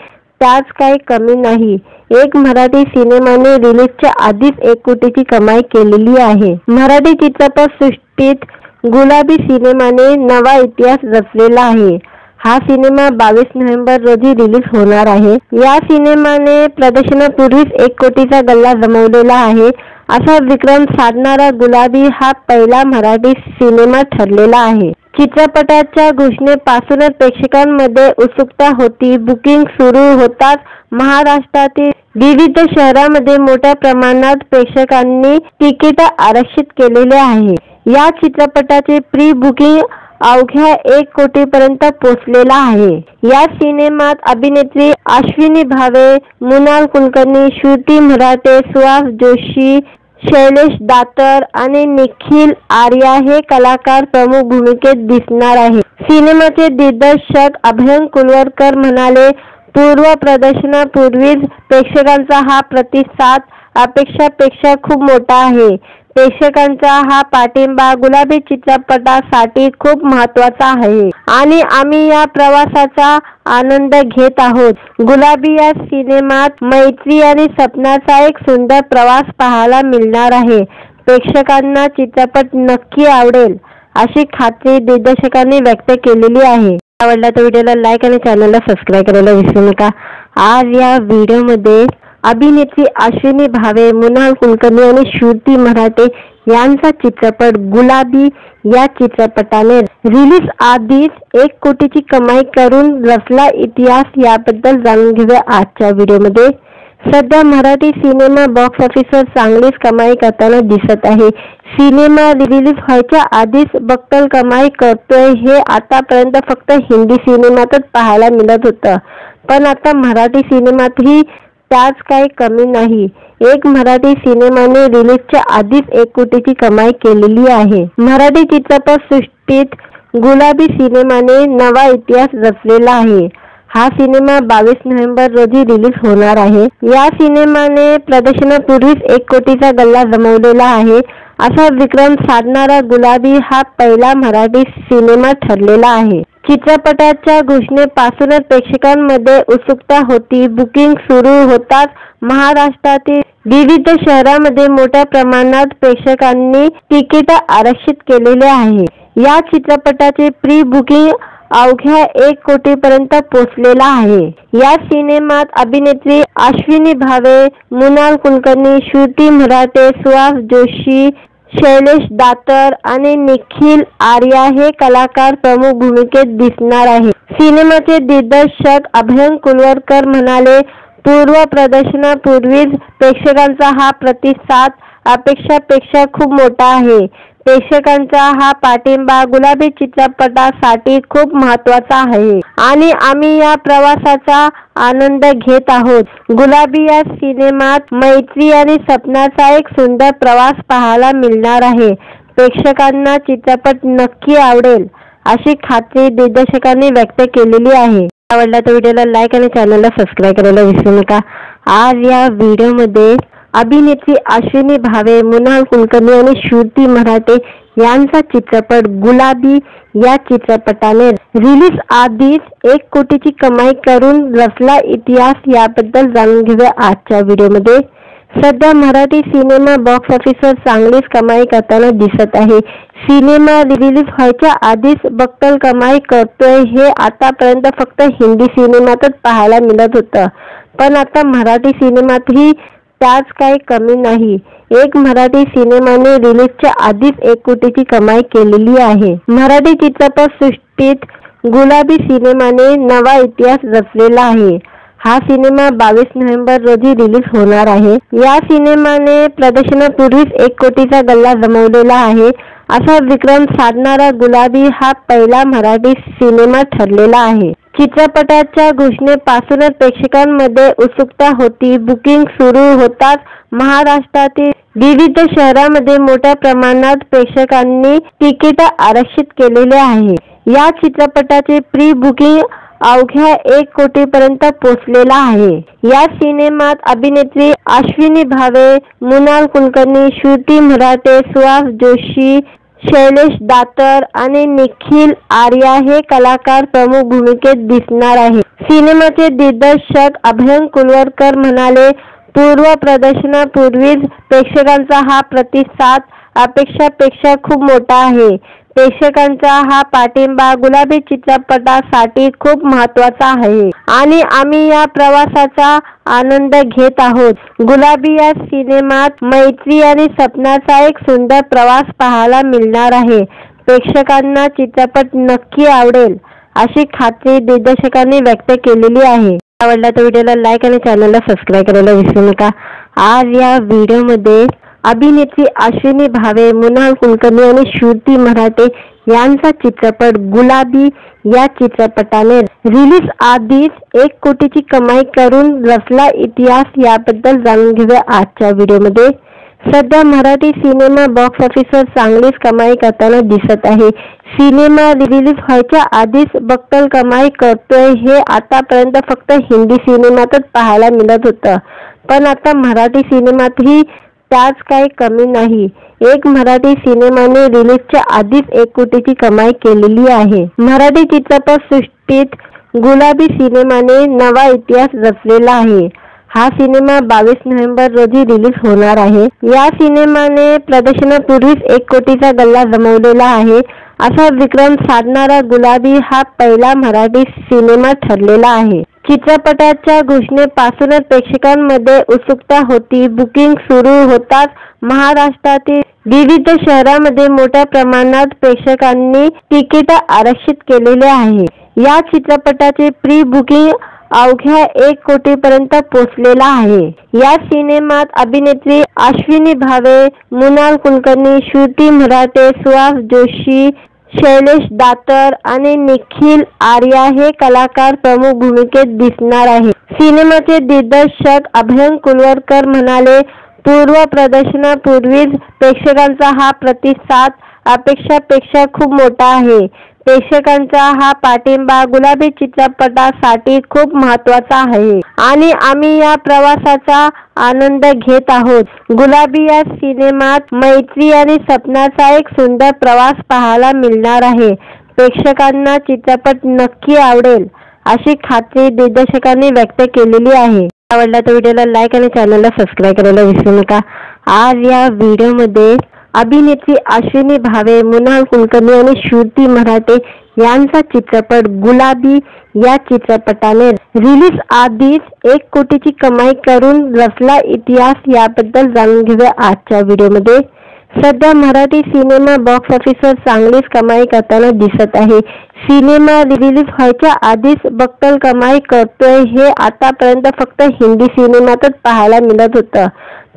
त्याच काही कमी नाही. एक मराठी सिनेमाने रिलीजच्या आधीच 1 कोटीची कमाई केलेली आहे. मराठी चित्रपट सृष्टीत गुलाबी सिनेमाने नवा इतिहास रचलेला आहे. हा सिनेमा 22 नोव्हेंबर रोजी रिलीज होणार आहे. या सिनेमाने प्रदर्शनापूर्वीच 1 कोटीचा गल्ला जमवलेला आहे. असा विक्रम साधणारा गुलाबी हा पहिला मराठी सिनेमा ठरलेला आहे. चित्रपटाच्या घोषणेपासूनच प्रेक्षकांमध्ये उत्सुकता होती. बुकिंग सुरू होताच महाराष्ट्रातील विविध शहरांमध्ये मोठ्या प्रमाणात प्रेक्षकांनी तिकीट आरक्षित केलेले आहे. या चित्रपटाचे प्री बुकिंग अवघ्या 1 कोटीपर्यंत पोहोचलेला आहे. या सिनेमात अभिनेत्री अश्विनी भावे, मृणाल कुलकर्णी, श्रुती मराठे, सुहास जोशी, शैलेश दातर आणि निखिल आर्या हे कलाकार प्रमुख भूमिकेत दिसणार आहेत. सिनेमाचे दिग्दर्शक अभय कुलवरकर म्हणाले, पूर्व प्रदर्शनापूर्वीच प्रेक्षकांचा हा प्रतिसाद अपेक्षापेक्षा खूप मोठा आहे. प्रेक्षकांचा हा पाठिंबा गुलाबी चित्रपटासाठी खूप महत्त्वाचा आहे आणि आम्ही या प्रवासाचा आनंद घेत आहोत. गुलाबी या सिनेमात मैत्री आणि सपनाचा एक सुंदर प्रवास पाहायला मिळणार आहे. प्रेक्षकांना चित्रपट नक्की आवडेल अशी खात्री दिग्दर्शकांनी व्यक्त केलेली आहे. आवडला तर व्हिडिओला लाईक आणि चॅनलला सबस्क्राईब करायला विसरू नका. आज या व्हिडिओमध्ये अभिनेत्री अश्विनी भावे, मृणाल कुलकर्णी आणि श्रुती मराठे यांचा चित्रपट गुलाबी या चित्रपटाने रिलीज आधीच 1 कोटीची कमाई करून रचला इतिहास याबद्दल जाणून घेऊया आजच्या व्हिडिओमध्ये. सध्या मराठी सिनेमा बॉक्स ऑफिसवर चांगलीच कमाई करताना दिसत आहे. सिनेमा रिलीज व्हायच्या आधीच बक्कल कमाई करतोय हे आतापर्यंत फक्त हिंदी सिनेमातच पाहायला मिळत होतं, पण आता मराठी सिनेमातही त्याच काही कमी नाही. एक मराठी सिनेमाने रिलीजच्या आधीच 1 कोटीची कमाई केलेली आहे. मराठी चित्रपट सृष्टीत गुलाबी सिनेमाने नवा इतिहास रचलेला आहे. हा सिनेमा 22 नोव्हेंबर रोजी रिलीज होणार आहे. या सिनेमाने प्रदर्शनापूर्वीच 1 कोटीचा गल्ला जमवलेला आहे. असा विक्रम साधणारा गुलाबी हा पहिला मराठी सिनेमा ठरलेला आहे. चित्रपटाच्या घोषणेपासूनच प्रेक्षकांमध्ये उत्सुकता होती. बुकिंग सुरू होताच महाराष्ट्रातील विविध शहरांमध्ये मोठ्या प्रमाणात प्रेक्षकांनी तिकीट आरक्षित केलेले आहे. या चित्रपटाचे प्री बुकिंग अवघ्या 1 कोटीपर्यंत पोहोचलेला आहे. या सिनेमात अभिनेत्री अश्विनी भावे, मृणाल कुलकर्णी, श्रुती मराठे, सुहास जोशी, शैलेश दातर आणि निखिल आर्या हे कलाकार प्रमुख भूमिकेत दिसणार आहेत. सिनेमाचे दिग्दर्शक अभय कुलवरकर म्हणाले, पूर्व प्रदर्शनापूर्वीच प्रेक्षकांचा हा प्रतिसाद अपेक्षापेक्षा खूप मोठा आहे. प्रेक्षकांचा हा पाठिंबा गुलाबी चित्रपटासाठी खूप महत्त्वाचा आहे आणि आम्ही या प्रवासाचा आनंद घेत आहोत. गुलाबी या सिनेमात मैत्री आणि सपनाचा एक सुंदर प्रवास पाहायला मिळणार आहे. प्रेक्षकांना चित्रपट नक्की आवडेल अशी खात्री दिग्दर्शकांनी व्यक्त केलेली आहे. आवडला तर व्हिडिओला लाईक आणि चॅनलला सबस्क्राईब करायला विसरू नका. आज या व्हिडिओमध्ये अभिनेत्री अश्विनी भावे, मृणाल कुलकर्णी आणि श्रुती मराठे यांचा चित्रपट गुलाबी या चित्रपटाने रिलीज आधीच 1 कोटीची कमाई करून रचला इतिहास याबद्दल जाणून घेऊया आजच्या व्हिडिओमध्ये. सध्या मराठी सिनेमा बॉक्स ऑफिसवर चांगलीच कमाई करताना दिसत आहे. सिनेमा रिलीज व्हायच्या आधीच बक्कल कमाई करतोय हे आतापर्यंत फक्त हिंदी सिनेमातच पाहायला मिळत होतं, पण आता मराठी सिनेमातही त्याच काही कमी नाही. एक मराठी सिनेमाने रिलीजच्या आधीच 1 कोटीची कमाई केलेली आहे. मराठी चित्रपट सृष्टीत गुलाबी सिनेमाने नवा इतिहास रचलेला आहे. हा सिनेमा 22 नोव्हेंबर रोजी रिलीज होणार आहे. या सिनेमाने प्रदर्शनापूर्वीच 1 कोटीचा गल्ला जमवलेला आहे. असा विक्रम साधणारा गुलाबी हा पहिला मराठी सिनेमा ठरलेला आहे. चित्रपटाच्या घोषणेपासूनच प्रेक्षकांमध्ये उत्सुकता होती. बुकिंग सुरू होताच महाराष्ट्रातील विविध शहरांमध्ये मोठ्या प्रमाणात प्रेक्षकांनी तिकीट आरक्षित केलेले आहे. या चित्रपटाचे प्री बुकिंग अवघ्या 1 कोटीपर्यंत पोहोचलेला आहे। या सिनेमात अभिनेत्री अश्विनी भावे, मृणाल कुलकर्णी, श्रुती मराठे, सुहास जोशी, शैलेश दातर आणि निखिल आर्या हे कलाकार प्रमुख भूमिकेत दिसणार आहे। सिनेमाचे दिग्दर्शक अभय कुलकर्णी म्हणाले, पूर्व प्रदर्शनापूर्वीच प्रेक्षकांचा हा प्रतिसाद अपेक्षापेक्षा खूप मोठा आहे। प्रेक्षकांचा हा पाठिंबा गुलाबी चित्रपटासाठी खूप महत्त्वाचा आहे आणि आम्ही या प्रवासाचा आनंद घेत आहोत। गुलाबी या सिनेमात मैत्री आणि सपनाचा एक सुंदर प्रवास पाहायला मिळणार आहे। प्रेक्षकांना चित्रपट नक्की आवडेल अशी खात्री दिग्दर्शकांनी व्यक्त केलेली आहे। आवडला तर व्हिडिओला लाईक आणि चॅनलला सबस्क्राईब करायला विसरू नका। आज या व्हिडिओमध्ये अभिनेत्री अश्विनी भावे, मृणाल कुलकर्णी आणि श्रुती मराठे यांचा चित्रपट गुलाबी या चित्रपटाने रिलीज आधीच 1 कोटीची कमाई करून रचला इतिहास, याबद्दल जाणून घेऊया आजच्या व्हिडिओमध्ये। सध्या मराठी सिनेमा बॉक्स ऑफिसवर चांगलीच कमाई करताना दिसत आहे। सिनेमा रिलीज व्हायच्या आधीच बक्कल कमाई करतोय हे आतापर्यंत फक्त हिंदी सिनेमातच पाहायला मिळत होतं, पण आता मराठी सिनेमातही त्याच काही कमी नाही। एक मराठी सिनेमाने रिलीजच्या आधीच 1 कोटीची कमाई केलेली आहे। मराठी चित्रपट सृष्टीत गुलाबी सिनेमाने नवा इतिहास रचलेला आहे। हा सिनेमा 22 नोव्हेंबर रोजी रिलीज होणार आहे। या सिनेमाने प्रदर्शनापूर्वीच 1 कोटीचा गल्ला जमवलेला आहे। असा विक्रम साधणारा गुलाबी हा पहिला मराठी सिनेमा ठरलेला आहे। चित्रपटाच्या घोषणेपासूनच प्रेक्षकांमध्ये उत्सुकता होती। बुकिंग सुरू होताच महाराष्ट्रातील विविध शहरांमध्ये मोठ्या प्रमाणात प्रेक्षकांनी तिकीट आरक्षित केलेले आहे। या चित्रपटाचे प्री बुकिंग अवघ्या 1 कोटीपर्यंत पोहोचलेला आहे। या सिनेमात अभिनेत्री अश्विनी भावे, मृणाल कुलकर्णी, श्रुती मराठे, सुहास जोशी, शैलेश दातर आणि निखिल आर्या हे कलाकार प्रमुख भूमिकेत दिसणार आहे। सिनेमाचे दिग्दर्शक अभय कुलकर्णी म्हणाले, पूर्व प्रदर्शनापूर्वीच प्रेक्षकांचा हा प्रतिसाद अपेक्षापेक्षा खूप मोठा आहे। प्रेक्षकांचा हा पाठिंबा गुलाबी चित्रपटासाठी खूप महत्त्वाचा आहे आणि आम्ही या प्रवासाचा आनंद घेत आहोत। गुलाबी या सिनेमात मैत्री आणि सपनाचा एक सुंदर प्रवास पाहायला मिळणार आहे। प्रेक्षकांना चित्रपट नक्की आवडेल अशी खात्री दिग्दर्शकांनी व्यक्त केलेली आहे। आवडला तर व्हिडिओला लाईक आणि चॅनलला सबस्क्राईब करायला विसरू नका। आज या व्हिडिओमध्ये अभिनेत्री अश्विनी भावे, मृणाल कुलकर्णी आणि श्रुती मराठे यांचा चित्रपट गुलाबी या चित्रपटाने रिलीज आधीच 1 कोटीची कमाई करून रचला इतिहास, याबद्दल जाणून घेऊया आजच्या व्हिडिओमध्ये। सध्या मराठी सिनेमा बॉक्स ऑफिसवर चांगलीच कमाई करताना दिसत आहे। सिनेमा रिलीज व्हायच्या आधीच बक्कल कमाई करतोय हे आतापर्यंत फक्त हिंदी सिनेमातच पाहायला मिळत होतं,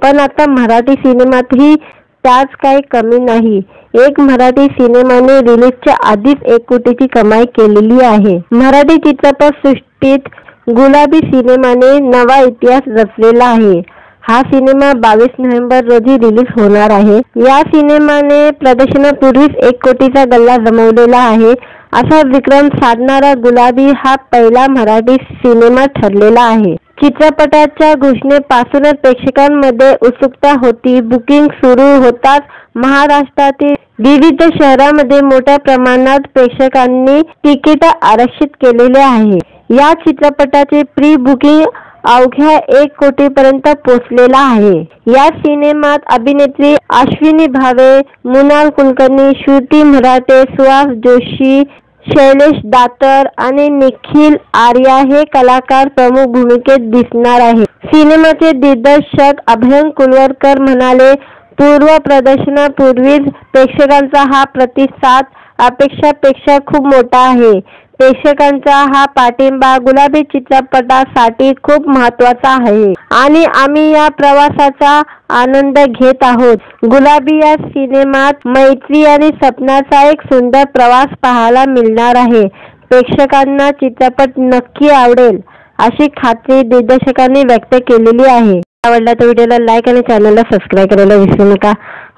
पण आता मराठी सिनेमातही त्याच काही कमी नाही। एक मराठी सिनेमाने रिलीजच्या आधीच 1 कोटीची कमाई केलेली आहे। मराठी चित्रपट सृष्टीत गुलाबी सिनेमाने नवा इतिहास रचलेला आहे। हा सिनेमा 22 नोव्हेंबर रोजी रिलीज होणार आहे। या सिनेमाने प्रदर्शनापूर्वीच 1 कोटीचा गल्ला जमवलेला आहे। असा विक्रम साधणारा गुलाबी हा पहिला मराठी सिनेमा ठरलेला आहे। चित्रपटाच्या घोषणेपासूनच प्रेक्षकांमध्ये उत्सुकता होती। बुकिंग सुरू होताच महाराष्ट्रातील विविध शहरांमध्ये मोठ्या प्रमाणात प्रेक्षकांनी तिकीट आरक्षित केलेले आहे। या चित्रपटाचे प्री बुकिंग अवघ्या 1 कोटीपर्यंत पोहोचलेला आहे। या सिनेमात अभिनेत्री अश्विनी भावे, मृणाल कुलकर्णी, श्रुती मराठे, सुहास जोशी, शैलेश दातर आणि निखिल आर्या हे कलाकार प्रमुख भूमिकेत दिसणार आहे। सिनेमाचे दिग्दर्शक अभय कुलकर्णी म्हणाले, पूर्व प्रदर्शनापूर्वीच प्रेक्षकांचा हा प्रतिसाद अपेक्षापेक्षा खूप मोठा आहे। प्रेक्षकांचा हा पाठिंबा गुलाबी चित्रपटासाठी खूप महत्त्वाचा आहे आणि आम्ही या प्रवासाचा आनंद घेत आहोत। गुलाबी या सिनेमात मैत्री आणि सपनाचा एक सुंदर प्रवास पाहायला मिळणार आहे। प्रेक्षकांना चित्रपट नक्की आवडेल अशी खात्री दिग्दर्शकांनी व्यक्त केलेली आहे। आवडला तर व्हिडिओला लाईक आणि चॅनलला सबस्क्राईब करायला विसरू नका।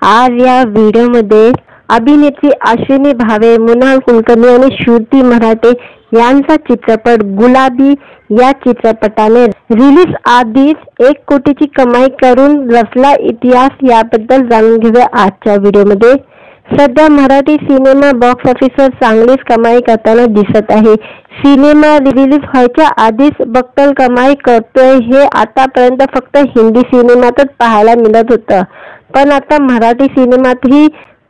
आज या व्हिडिओमध्ये अभिनेत्री अश्विनी भावे, मृणाल कुलकर्णी आणि श्रुती मराठे यांचा चित्रपट गुलाबी या चित्रपटाने रिलीज आधीच 1 कोटीची कमाई करून रचला इतिहास, याबद्दल जाणून घेऊया आजच्या व्हिडिओमध्ये। सध्या मराठी सिनेमा बॉक्स ऑफिसवर चांगलीच कमाई करताना दिसत आहे। सिनेमा रिलीज व्हायच्या आधीच बक्कल कमाई करतोय हे आतापर्यंत फक्त हिंदी सिनेमातच पाहायला मिळत होतं, पण आता मराठी सिनेमातही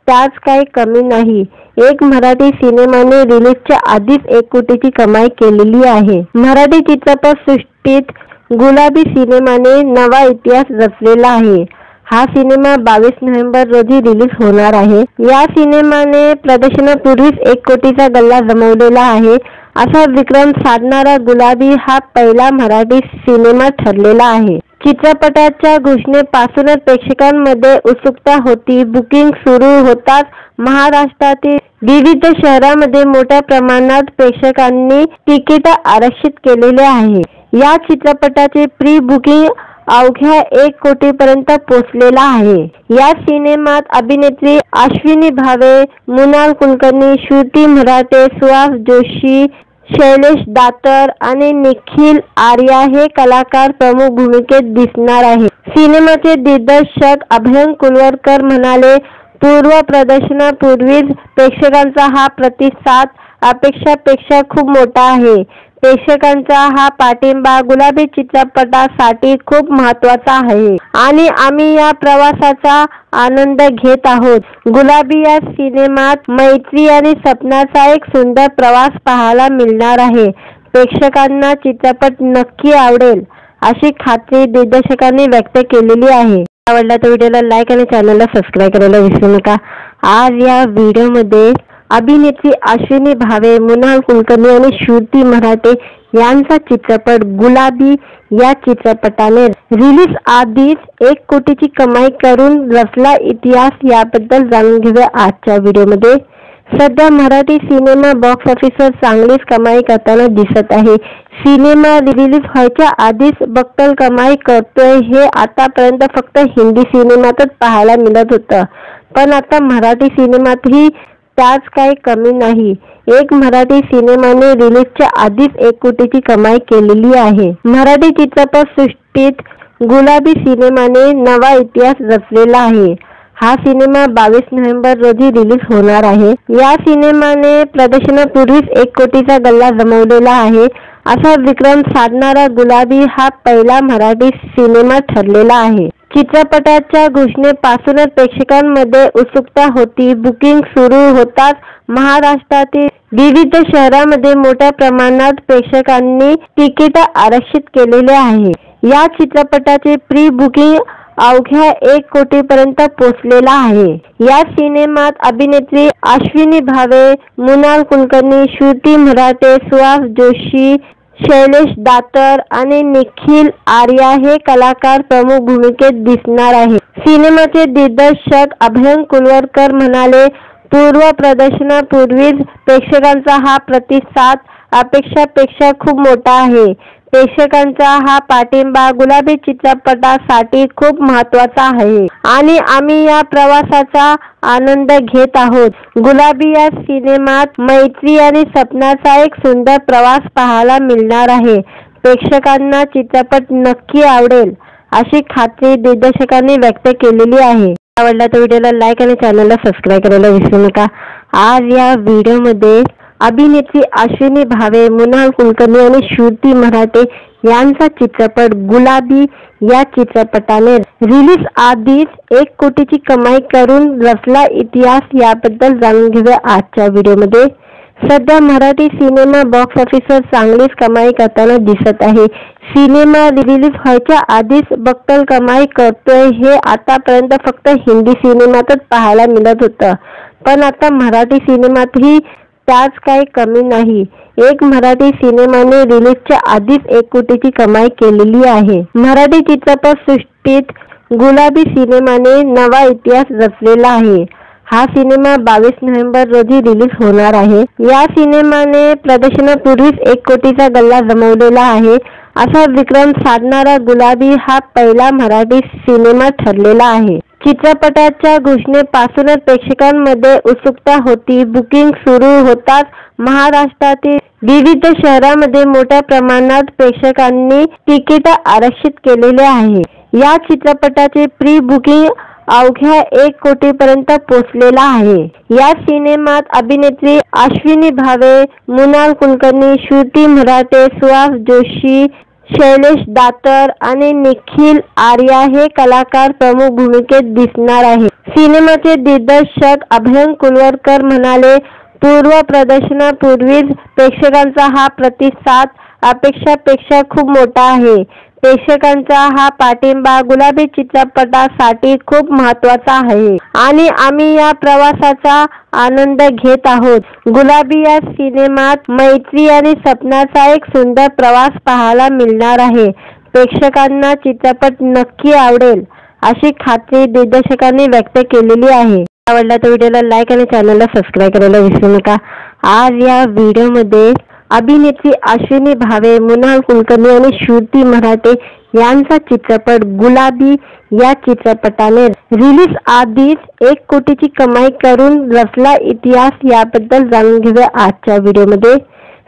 त्याच काही कमी नाही। एक मराठी सिनेमाने रिलीजच्या आधीच 1 कोटीची कमाई केलेली आहे। मराठी चित्रपट सृष्टीत गुलाबी सिनेमाने नवा इतिहास रचलेला आहे। हा सिनेमा 22 नोव्हेंबर रोजी रिलीज होणार आहे। या सिनेमाने प्रदर्शनापूर्वीच 1 कोटीचा गल्ला जमवलेला आहे। असा विक्रम साधणारा गुलाबी हा पहिला मराठी सिनेमा ठरलेला आहे। चित्रपटाच्या घोषणेपासूनच प्रेक्षकांमध्ये उत्सुकता होती। बुकिंग सुरू होताच महाराष्ट्रातील विविध शहरांमध्ये मोठ्या प्रमाणात प्रेक्षकांनी तिकीट आरक्षित केलेले आहे। या चित्रपटाचे प्री बुकिंग अवघ्या 1 कोटीपर्यंत पोहोचलेला आहे। या सिनेमात अभिनेत्री अश्विनी भावे, मृणाल कुलकर्णी, श्रुती मराठे, सुहास जोशी, शैलेश दातर आणि निखिल आर्या हे कलाकार प्रमुख भूमिकेत दिसणार आहे। सिनेमाचे दिग्दर्शक अभय कुलवरकर म्हणाले, पूर्व प्रदर्शनापूर्वीच प्रेक्षकांचा हा प्रतिसाद अपेक्षापेक्षा खूप मोठा आहे। प्रेक्षकांचा हा पाठिंबा गुलाबी चित्रपटासाठी खूप महत्त्वाचा आहे आणि आम्ही या प्रवासाचा आनंद घेत आहोत। गुलाबी या सिनेमात मैत्री आणि सपनाचा एक सुंदर प्रवास पाहायला मिळणार आहे। प्रेक्षकांना चित्रपट नक्की आवडेल अशी खात्री दिग्दर्शकांनी व्यक्त केलेली आहे। आवडला तर व्हिडिओला लाईक आणि चॅनलला सबस्क्राईब करायला विसरू नका। आज या व्हिडिओमध्ये अभिनेत्री अश्विनी भावे, मृणाल कुलकर्णी आणि श्रुती मराठे यांचा चित्रपट गुलाबी या चित्रपटाने रिलीज आधीच 1 कोटीची कमाई करून रचला इतिहास, याबद्दल जाणून घेऊया आजच्या व्हिडिओमध्ये। सध्या मराठी सिनेमा बॉक्स ऑफिसवर चांगलीच कमाई करताना दिसत आहे। सिनेमा रिलीज व्हायच्या आधीच बक्कल कमाई करतोय हे आतापर्यंत फक्त हिंदी सिनेमातच पाहायला मिळत होतं, पण आता मराठी सिनेमातही त्याच काही कमी नाही। एक मराठी सिनेमाने रिलीजच्या आधीच 1 कोटीची कमाई केलेली आहे। मराठी चित्रपट सृष्टीत गुलाबी सिनेमाने नवा इतिहास रचलेला आहे। हा सिनेमा 22 नोव्हेंबर रोजी रिलीज होणार आहे। या सिनेमाने प्रदर्शनापूर्वीच 1 कोटीचा गल्ला जमवलेला आहे। असा विक्रम साधणारा गुलाबी हा पहिला मराठी सिनेमा ठरलेला आहे। चित्रपटाच्या घोषणेपासूनच प्रेक्षकांमध्ये उत्सुकता होती। बुकिंग सुरू होताच महाराष्ट्रातील विविध शहरांमध्ये मोठ्या प्रमाणात प्रेक्षकांनी तिकीट आरक्षित केलेले आहे। या चित्रपटाचे प्री बुकिंग अवघ्या 1 कोटीपर्यंत पोहोचलेला आहे। या सिनेमात अभिनेत्री अश्विनी भावे, मृणाल कुलकर्णी, श्रुती मराठे, सुहास जोशी, शैलेश दातर आणि निखिल आर्या हे कलाकार प्रमुख भूमिकेत दिसणार आहे। सिनेमाचे दिग्दर्शक अभय कुलवरकर म्हणाले, पूर्व प्रदर्शनापूर्वीच प्रेक्षकांचा हा प्रतिसाद अपेक्षापेक्षा खूप मोठा आहे। प्रेक्षकांचा हा पाठिंबा गुलाबी चित्रपटासाठी खूप महत्त्वाचा आहे आणि आम्ही या प्रवासाचा आनंद घेत आहोत। गुलाबी या सिनेमात मैत्री आणि सपनाचा एक सुंदर प्रवास पाहायला मिळणार आहे। प्रेक्षकांना चित्रपट नक्की आवडेल अशी खात्री दिग्दर्शकांनी व्यक्त केलेली आहे। आवडला तर व्हिडिओला लाईक आणि चॅनलला सबस्क्राईब करायला विसरू नका। आज या व्हिडिओमध्ये अभिनेत्री अश्विनी भावे, मृणाल कुलकर्णी आणि श्रुती मराठे यांचा चित्रपट गुलाबी या चित्रपटाने रिलीज आधीच 1 कोटीची कमाई करून रचला इतिहास, याबद्दल जाणून घेऊया आजच्या व्हिडिओमध्ये। सध्या मराठी सिनेमा बॉक्स ऑफिसवर चांगलीच कमाई करताना दिसत आहे। सिनेमा रिलीज व्हायच्या आधीच बक्कल कमाई करतोय हे आतापर्यंत फक्त हिंदी सिनेमातच पाहायला मिळत होतं, पण आता मराठी सिनेमातही त्याच काही कमी नाही। एक मराठी सिनेमाने रिलीजच्या आधीच 1 कोटीची कमाई केलेली आहे। मराठी चित्रपट सृष्टीत गुलाबी सिनेमाने नवा इतिहास रचलेला आहे। हा सिनेमा 22 नोव्हेंबर रोजी रिलीज होणार आहे। या सिनेमाने प्रदर्शनापूर्वीच 1 कोटीचा गल्ला जमवलेला आहे। असा विक्रम साधणारा गुलाबी हा पहिला मराठी सिनेमा ठरलेला आहे। चित्रपटाच्या घोषणेपासूनच प्रेक्षकांमध्ये उत्सुकता होती। बुकिंग सुरू होताच महाराष्ट्रातील विविध शहरांमध्ये मोठ्या प्रमाणात प्रेक्षकांनी तिकीट आरक्षित केलेले आहे। या चित्रपटाचे प्री बुकिंग अवघ्या 1 कोटीपर्यंत पोहोचलेला आहे। या सिनेमात अभिनेत्री अश्विनी भावे, मृणाल कुलकर्णी, श्रुती मराठे, सुहास जोशी, शैलेश दातर आणि निखिल आर्या हे कलाकार प्रमुख भूमिकेत दिसणार आहेत। सिनेमाचे दिग्दर्शक अभय कुलवरकर म्हणाले, पूर्व प्रदर्शनापूर्वीच प्रेक्षकांचा हा प्रतिसाद अपेक्षापेक्षा खूप मोठा आहे। प्रेक्षकांचा हा पाठिंबा गुलाबी चित्रपटासाठी खूप महत्त्वाचा आहे आणि आम्ही या प्रवासाचा आनंद घेत आहोत। गुलाबी या सिनेमात मैत्री आणि सपनाचा एक सुंदर प्रवास पाहायला मिळणार आहे। प्रेक्षकांना चित्रपट नक्की आवडेल अशी खात्री दिग्दर्शकांनी व्यक्त केलेली आहे। आवडला तर व्हिडिओला लाईक आणि चॅनलला सबस्क्राईब करायला विसरू नका। आज या व्हिडिओमध्ये अभिनेत्री अश्विनी भावे, मृणाल कुलकर्णी आणि श्रुती मराठे यांचा चित्रपट गुलाबी या चित्रपटाने रिलीज आधीच 1 कोटीची कमाई करून रचला इतिहास, याबद्दल जाणून घेऊया आजच्या व्हिडिओमध्ये।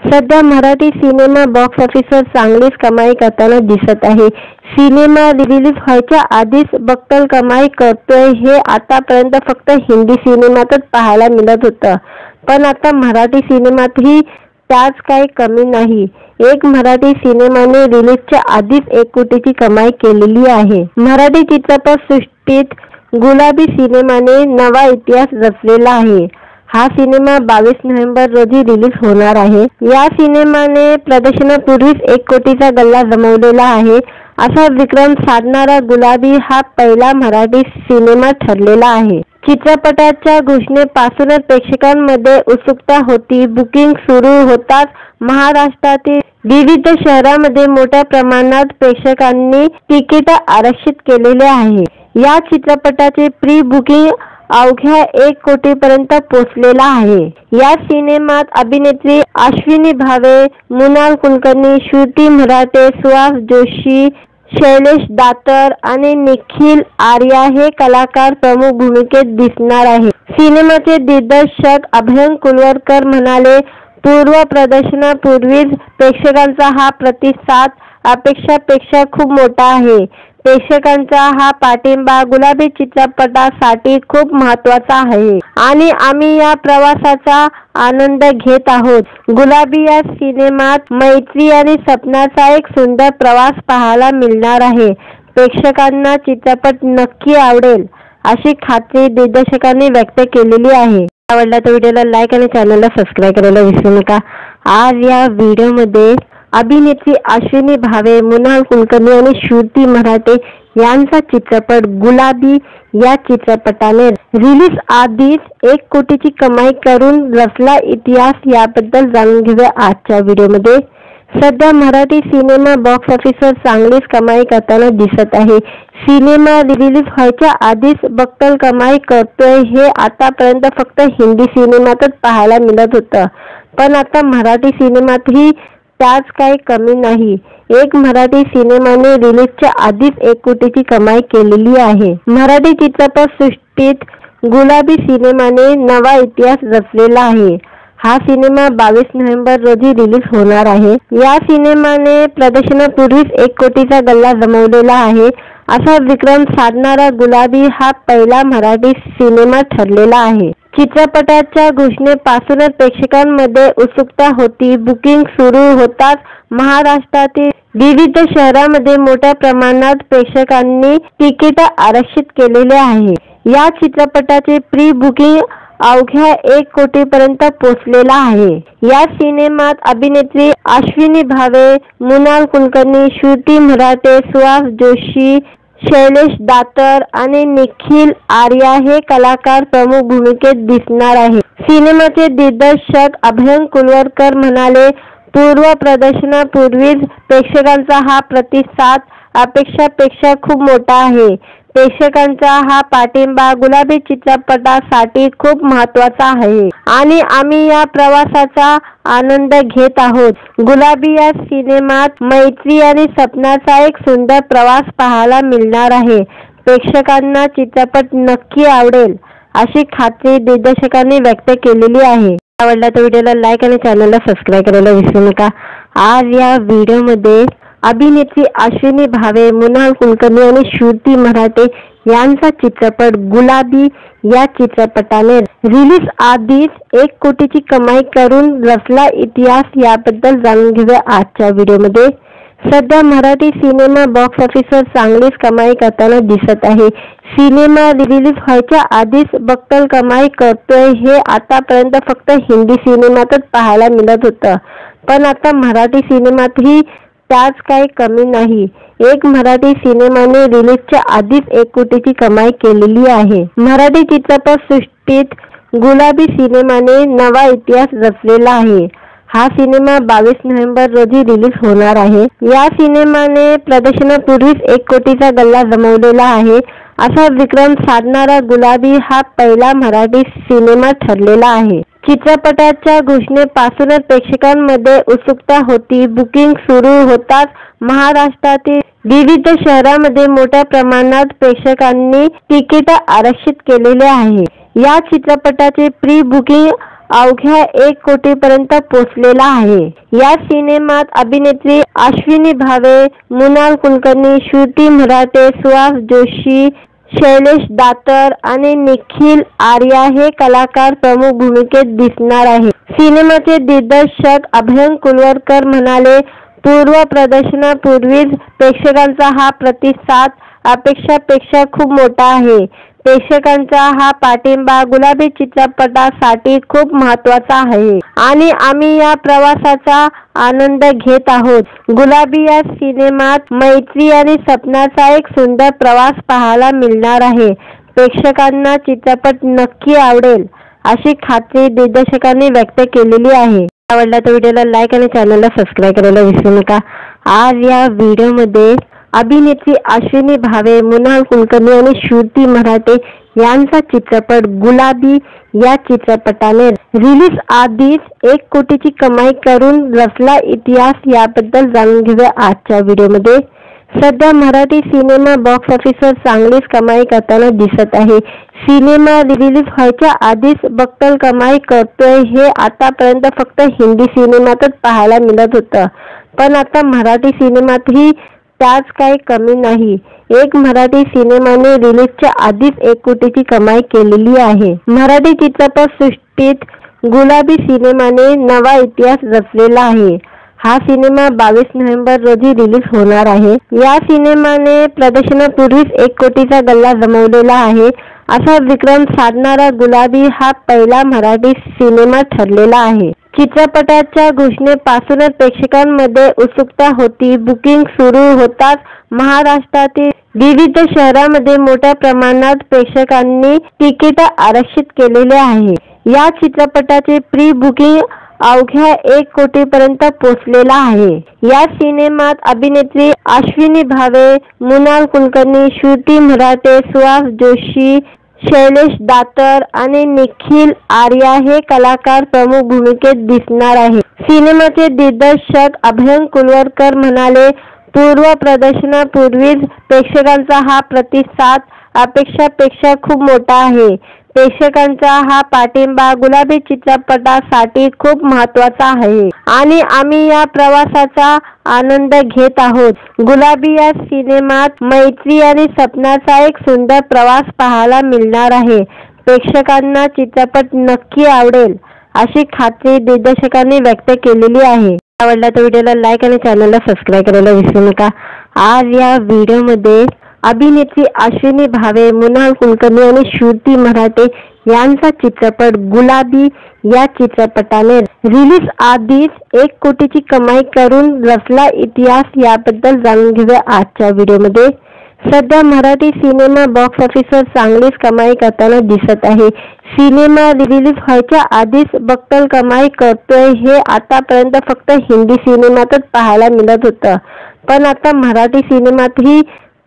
सध्या मराठी सिनेमा बॉक्स ऑफिसवर चांगलीच कमाई करताना दिसत आहे। सिनेमा रिलीज व्हायच्या आधीच बक्कल कमाई करतोय हे आतापर्यंत फक्त हिंदी सिनेमातच पाहायला मिळत होतं, पण आता मराठी सिनेमातही त्याच काही कमी नाही। एक मराठी सिनेमाने रिलीजच्या आधीच 1 कोटीची कमाई केलेली आहे। मराठी चित्रपट सृष्टीत गुलाबी सिनेमाने नवा इतिहास रचलेला आहे। हा सिनेमा 22 नोव्हेंबर रोजी रिलीज होणार आहे। या सिनेमाने प्रदर्शनापूर्वीच 1 कोटीचा गल्ला जमवलेला आहे। असा विक्रम साधणारा गुलाबी हा पहिला मराठी सिनेमा ठरलेला आहे। चित्रपटाच्या घोषणेपासूनच प्रेक्षकांमध्ये उत्सुकता होती। बुकिंग सुरू होताच महाराष्ट्रातील विविध शहरांमध्ये मोठ्या प्रमाणात प्रेक्षकांनी तिकीट आरक्षित केलेले आहे। या चित्रपटाचे प्री बुकिंग अवघ्या 1 कोटीपर्यंत पोहोचलेला आहे। या सिनेमात अभिनेत्री अश्विनी भावे, मृणाल कुलकर्णी, श्रुती मराठे, सुहास जोशी, शैलेश दातर आणि निखिल आर्या हे कलाकार प्रमुख भूमिकेत दिसणार आहेत। सिनेमाचे दिग्दर्शक अभय कुलवरकर म्हणाले, पूर्व प्रदर्शनापूर्वीच प्रेक्षकांचा हा प्रतिसाद अपेक्षापेक्षा खूप मोठा आहे। प्रेक्षकांचा हा पाठिंबा गुलाबी चित्रपटासाठी खूप महत्त्वाचा आहे आणि आम्ही या प्रवासाचा आनंद घेत आहोत। गुलाबी या सिनेमात मैत्री आणि सपनाचा एक सुंदर प्रवास पाहायला मिळणार आहे। प्रेक्षकांना चित्रपट नक्की आवडेल अशी खात्री दिग्दर्शकांनी व्यक्त केलेली आहे। आवडला तर व्हिडिओला लाईक आणि चॅनलला सबस्क्राईब करायला विसरू नका। आज या व्हिडिओमध्ये अभिनेत्री अश्विनी भावे, मृणाल कुलकर्णी आणि श्रुती मराठे यांचा चित्रपट गुलाबी या चित्रपटाने रिलीज आधीच 1 कोटीची कमाई करून रचला इतिहास, याबद्दल जाणून घेऊया आजच्या व्हिडिओमध्ये। सध्या मराठी सिनेमा बॉक्स ऑफिसवर चांगलीच कमाई करताना दिसत आहे। सिनेमा रिलीज व्हायच्या आधीच बक्कल कमाई करतोय हे आतापर्यंत फक्त हिंदी सिनेमातच पाहायला मिळत होतं, पण आता मराठी सिनेमातही त्याच काही कमी नाही। एक मराठी सिनेमाने रिलीजच्या आधीच 1 कोटीची कमाई केलेली आहे। मराठी चित्रपट सृष्टीत गुलाबी सिनेमाने नवा इतिहास रचलेला आहे। हा सिनेमा 22 नोव्हेंबर रोजी रिलीज होणार आहे। या सिनेमाने प्रदर्शनापूर्वीच 1 कोटीचा गल्ला जमवलेला आहे। असा विक्रम साधणारा गुलाबी हा पहिला मराठी सिनेमा ठरलेला आहे। चित्रपटाच्या घोषणेपासूनच प्रेक्षकांमध्ये उत्सुकता होती। बुकिंग सुरू होताच महाराष्ट्रातील विविध शहरांमध्ये मोठ्या प्रमाणात प्रेक्षकांनी तिकीट आरक्षित केलेले आहे। या चित्रपटाचे प्री बुकिंग अवघ्या 1 कोटीपर्यंत पोहोचलेला आहे। या सिनेमात अभिनेत्री अश्विनी भावे, मृणाल कुलकर्णी, श्रुती मराठे, सुहास जोशी, शैलेश दातर आणि निखिल आर्या हे कलाकार प्रमुख भूमिकेत दिसणार आहेत। सिनेमाचे दिग्दर्शक अभय कुलवरकर म्हणाले, पूर्व प्रदर्शनापूर्वीच प्रेक्षकांचा हा प्रतिसाद अपेक्षापेक्षा खूप मोठा आहे। प्रेक्षकांचा हा पाठिंबा गुलाबी चित्रपटासाठी खूप महत्त्वाचा आहे आणि आम्ही या प्रवासाचा आनंद घेत आहोत। गुलाबी या सिनेमात मैत्री आणि सपनाचा एक सुंदर प्रवास पाहायला मिळणार आहे। प्रेक्षकांना चित्रपट नक्की आवडेल अशी खात्री दिग्दर्शकांनी व्यक्त केलेली आहे। आवडला तर व्हिडिओला लाईक आणि चॅनलला सबस्क्राईब करायला विसरू नका। आज या व्हिडिओमध्ये अभिनेत्री अश्विनी भावे, मृणाल कुलकर्णी आणि श्रुती मराठे यांचा चित्रपट गुलाबी या चित्रपटाने रिलीज आधीच 1 कोटीची कमाई करून रचला इतिहास, याबद्दल जाणून घेऊया आजच्या व्हिडिओमध्ये। सध्या मराठी सिनेमा बॉक्स ऑफिसवर चांगलीच कमाई करताना दिसत आहे। सिनेमा रिलीज व्हायच्या आधीच बक्कल कमाई करतोय हे आतापर्यंत फक्त हिंदी सिनेमातच पाहायला मिळत होतं, पण आता मराठी सिनेमातही त्याच काही कमी नाही। एक मराठी सिनेमाने रिलीजच्या आधीच 1 कोटीची कमाई केलेली आहे। मराठी चित्रपट सृष्टीत गुलाबी सिनेमाने नवा इतिहास रचलेला आहे। हा सिनेमा 22 नोव्हेंबर रोजी रिलीज होणार आहे। या सिनेमाने प्रदर्शनापूर्वीच 1 कोटीचा गल्ला जमवलेला आहे। असा विक्रम साधणारा गुलाबी हा पहिला मराठी सिनेमा ठरलेला आहे। चित्रपटाच्या घोषणेपासूनच प्रेक्षकांमध्ये उत्सुकता होती। बुकिंग सुरू होताच महाराष्ट्रातील विविध शहरांमध्ये मोठ्या प्रमाणात प्रेक्षकांनी तिकीट आरक्षित केलेले आहे। या चित्रपटाचे प्री बुकिंग अवघ्या 1 कोटीपर्यंत पोहोचलेला आहे। या सिनेमात अभिनेत्री अश्विनी भावे, मृणाल कुलकर्णी, श्रुती मराठे, सुहास जोशी, शैलेश दातर आणि निखिल आर्या हे कलाकार प्रमुख भूमिकेत दिसणार आहेत। सिनेमाचे दिग्दर्शक अभय कुलवरकर म्हणाले, पूर्व प्रदर्शनापूर्वीच प्रेक्षकांचा हा प्रतिसाद अपेक्षापेक्षा खूप मोठा आहे। प्रेक्षकांचा हा पाठिंबा गुलाबी चित्रपटासाठी खूप महत्त्वाचा आहे आणि आम्ही या प्रवासाचा आनंद घेत आहोत। गुलाबी या सिनेमात मैत्री आणि सपनाचा एक सुंदर प्रवास पाहायला मिळणार आहे। प्रेक्षकांना चित्रपट नक्की आवडेल अशी खात्री दिग्दर्शकांनी व्यक्त केलेली आहे। आवडला तर व्हिडिओला लाईक आणि चॅनलला सबस्क्राईब करायला विसरू नका। आज या व्हिडिओमध्ये अभिनेत्री अश्विनी भावे, मृणाल कुलकर्णी आणि श्रुती मराठे यांचा चित्रपट गुलाबी या चित्रपटाने रिलीज आधीच 1 कोटीची कमाई करून रचला इतिहास, याबद्दल जाणून घेऊया आजच्या व्हिडिओमध्ये। सध्या मराठी सिनेमा बॉक्स ऑफिसवर चांगलीच कमाई करताना दिसत आहे। सिनेमा रिलीज व्हायच्या आधीच बक्कल कमाई करतोय हे आतापर्यंत फक्त हिंदी सिनेमातच पाहायला मिळत होतं, पण आता मराठी सिनेमातही त्याच काही कमी नाही। एक मराठी सिनेमाने रिलीजच्या आधीच 1 कोटीची कमाई केलेली आहे। मराठी चित्रपट सृष्टीत गुलाबी सिनेमाने नवा इतिहास रचलेला आहे। हा सिनेमा 22 नोव्हेंबर रोजी रिलीज होणार आहे। या सिनेमाने प्रदर्शनापूर्वीच 1 कोटीचा गल्ला जमवलेला आहे। असा विक्रम साधणारा गुलाबी हा पहिला मराठी सिनेमा ठरलेला आहे। चित्रपटाच्या घोषणेपासूनच प्रेक्षकांमध्ये उत्सुकता होती। बुकिंग सुरू होताच महाराष्ट्रातील विविध शहरांमध्ये मोठ्या प्रमाणात प्रेक्षकांनी तिकीट आरक्षित केलेले आहे। या चित्रपटाचे प्री बुकिंग अवघ्या 1 कोटीपर्यंत पोहोचलेला आहे। या सिनेमात अभिनेत्री अश्विनी भावे, मृणाल कुलकर्णी, श्रुती मराठे, सुहास जोशी, शैलेश दातर आणि निखिल आर्या हे कलाकार प्रमुख भूमिकेत दिसणार आहेत। सिनेमाचे दिग्दर्शक अभय कुलवरकर म्हणाले, पूर्व प्रदर्शनापूर्वीच प्रेक्षकांचा हा प्रतिसाद अपेक्षापेक्षा खूप मोठा आहे। प्रेक्षकांचा हा पाठिंबा गुलाबी चित्रपटासाठी खूप महत्त्वाचा आहे आणि आम्ही या प्रवासाचा आनंद घेत आहोत। गुलाबी या सिनेमात मैत्री आणि सपनाचा एक सुंदर प्रवास पाहायला मिळणार आहे। प्रेक्षकांना चित्रपट नक्की आवडेल अशी खात्री दिग्दर्शकांनी व्यक्त केलेली आहे। आवडला तर व्हिडिओला लाईक आणि चॅनलला सबस्क्राईब करायला विसरू नका। आज या व्हिडिओमध्ये अभिनेत्री अश्विनी भावे, मृणाल कुलकर्णी आणि श्रुती मराठे यांचा चित्रपट गुलाबी या चित्रपटाने रिलीज आधीच 1 कोटीची कमाई करून रचला इतिहास, याबद्दल जाणून घेऊया आजच्या व्हिडिओमध्ये। सध्या मराठी सिनेमा बॉक्स ऑफिसवर चांगलीच कमाई करताना दिसत आहे। सिनेमा रिलीज व्हायच्या आधीच बक्कल कमाई करतोय हे आतापर्यंत फक्त हिंदी सिनेमातच पाहायला मिळत होतं, पण आता मराठी सिनेमातही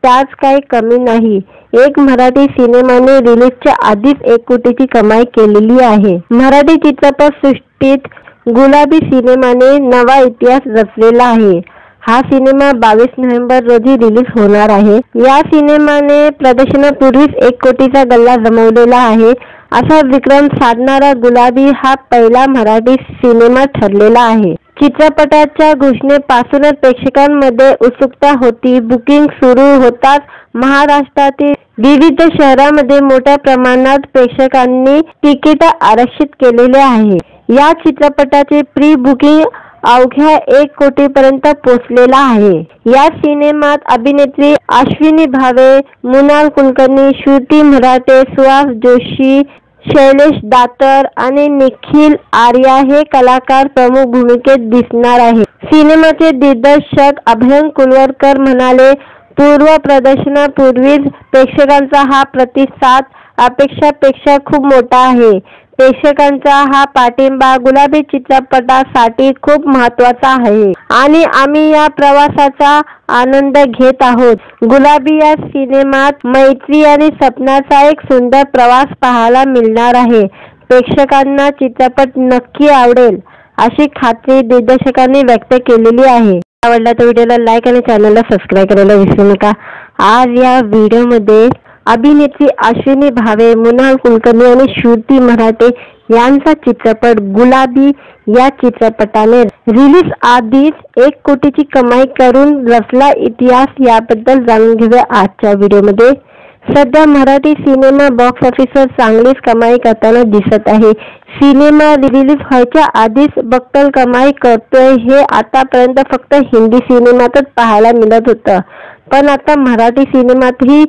त्याच काही कमी नाही. एक मराठी सिनेमाने रिलीजच्या आधीच 1 कोटीची कमाई केलेली आहे. मराठी चित्रपट सृष्टीत गुलाबी सिनेमाने नवा इतिहास रचलेला आहे. हा सिनेमा 22 नोव्हेंबर रोजी रिलीज होणार आहे. या सिनेमाने प्रदर्शनापूर्वीच 1 कोटीचा गल्ला जमवलेला आहे. असा विक्रम साधणारा गुलाबी हा पहिला मराठी सिनेमा ठरलेला आहे. चित्रपटाच्या घोषणेपासूनच प्रेक्षकांमध्ये उत्सुकता होती. बुकिंग सुरू होताच महाराष्ट्रातील विविध शहरांमध्ये मोठ्या प्रमाणात प्रेक्षकांनी तिकीट आरक्षित केलेले आहे. या चित्रपटाचे प्री बुकिंग अवघ्या 1 कोटीपर्यंत पोहोचलेला आहे. या सिनेमात अभिनेत्री अश्विनी भावे, मृणाल कुलकर्णी, श्रुती मराठे, सुहास जोशी, शैलेश दातर आणि निखिल आर्या हे कलाकार प्रमुख भूमिकेत दिसणार आहेत. सिनेमाचे दिग्दर्शक अभयंकर कुलवरकर म्हणाले, पूर्व प्रदर्शनापूर्वीच प्रेक्षकांचा हा प्रतिसाद अपेक्षापेक्षा खूप मोठा आहे. प्रेक्षकांचा हा पाठिंबा गुलाबी चित्रपटासाठी खूप महत्त्वाचा आहे आणि आम्ही या प्रवासाचा आनंद घेत आहोत. गुलाबी या सिनेमात मैत्री आणि सपनाचा एक सुंदर प्रवास पाहायला मिळणार आहे. प्रेक्षकांना चित्रपट नक्की आवडेल अशी खात्री दिग्दर्शकांनी व्यक्त केलेली आहे. आवडला तर व्हिडिओला लाईक आणि चॅनलला सबस्क्राईब करायला विसरू नका. आज या व्हिडिओमध्ये अभिनेत्री अश्विनी भावे, मृणाल कुलकर्णी आणि श्रुती मराठे यांचा चित्रपट गुलाबी या चित्रपटाने रिलीज आधीच 1 कोटीची कमाई करून रचला इतिहास, याबद्दल जाणून घेऊया आजच्या व्हिडिओमध्ये. सध्या मराठी सिनेमा बॉक्स ऑफिसवर चांगलीच कमाई करताना दिसत आहे. सिनेमा रिलीज व्हायच्या आधीच बक्कल कमाई करतोय. हे आतापर्यंत फक्त हिंदी सिनेमातच पाहायला मिळत होतं, पण आता मराठी सिनेमातही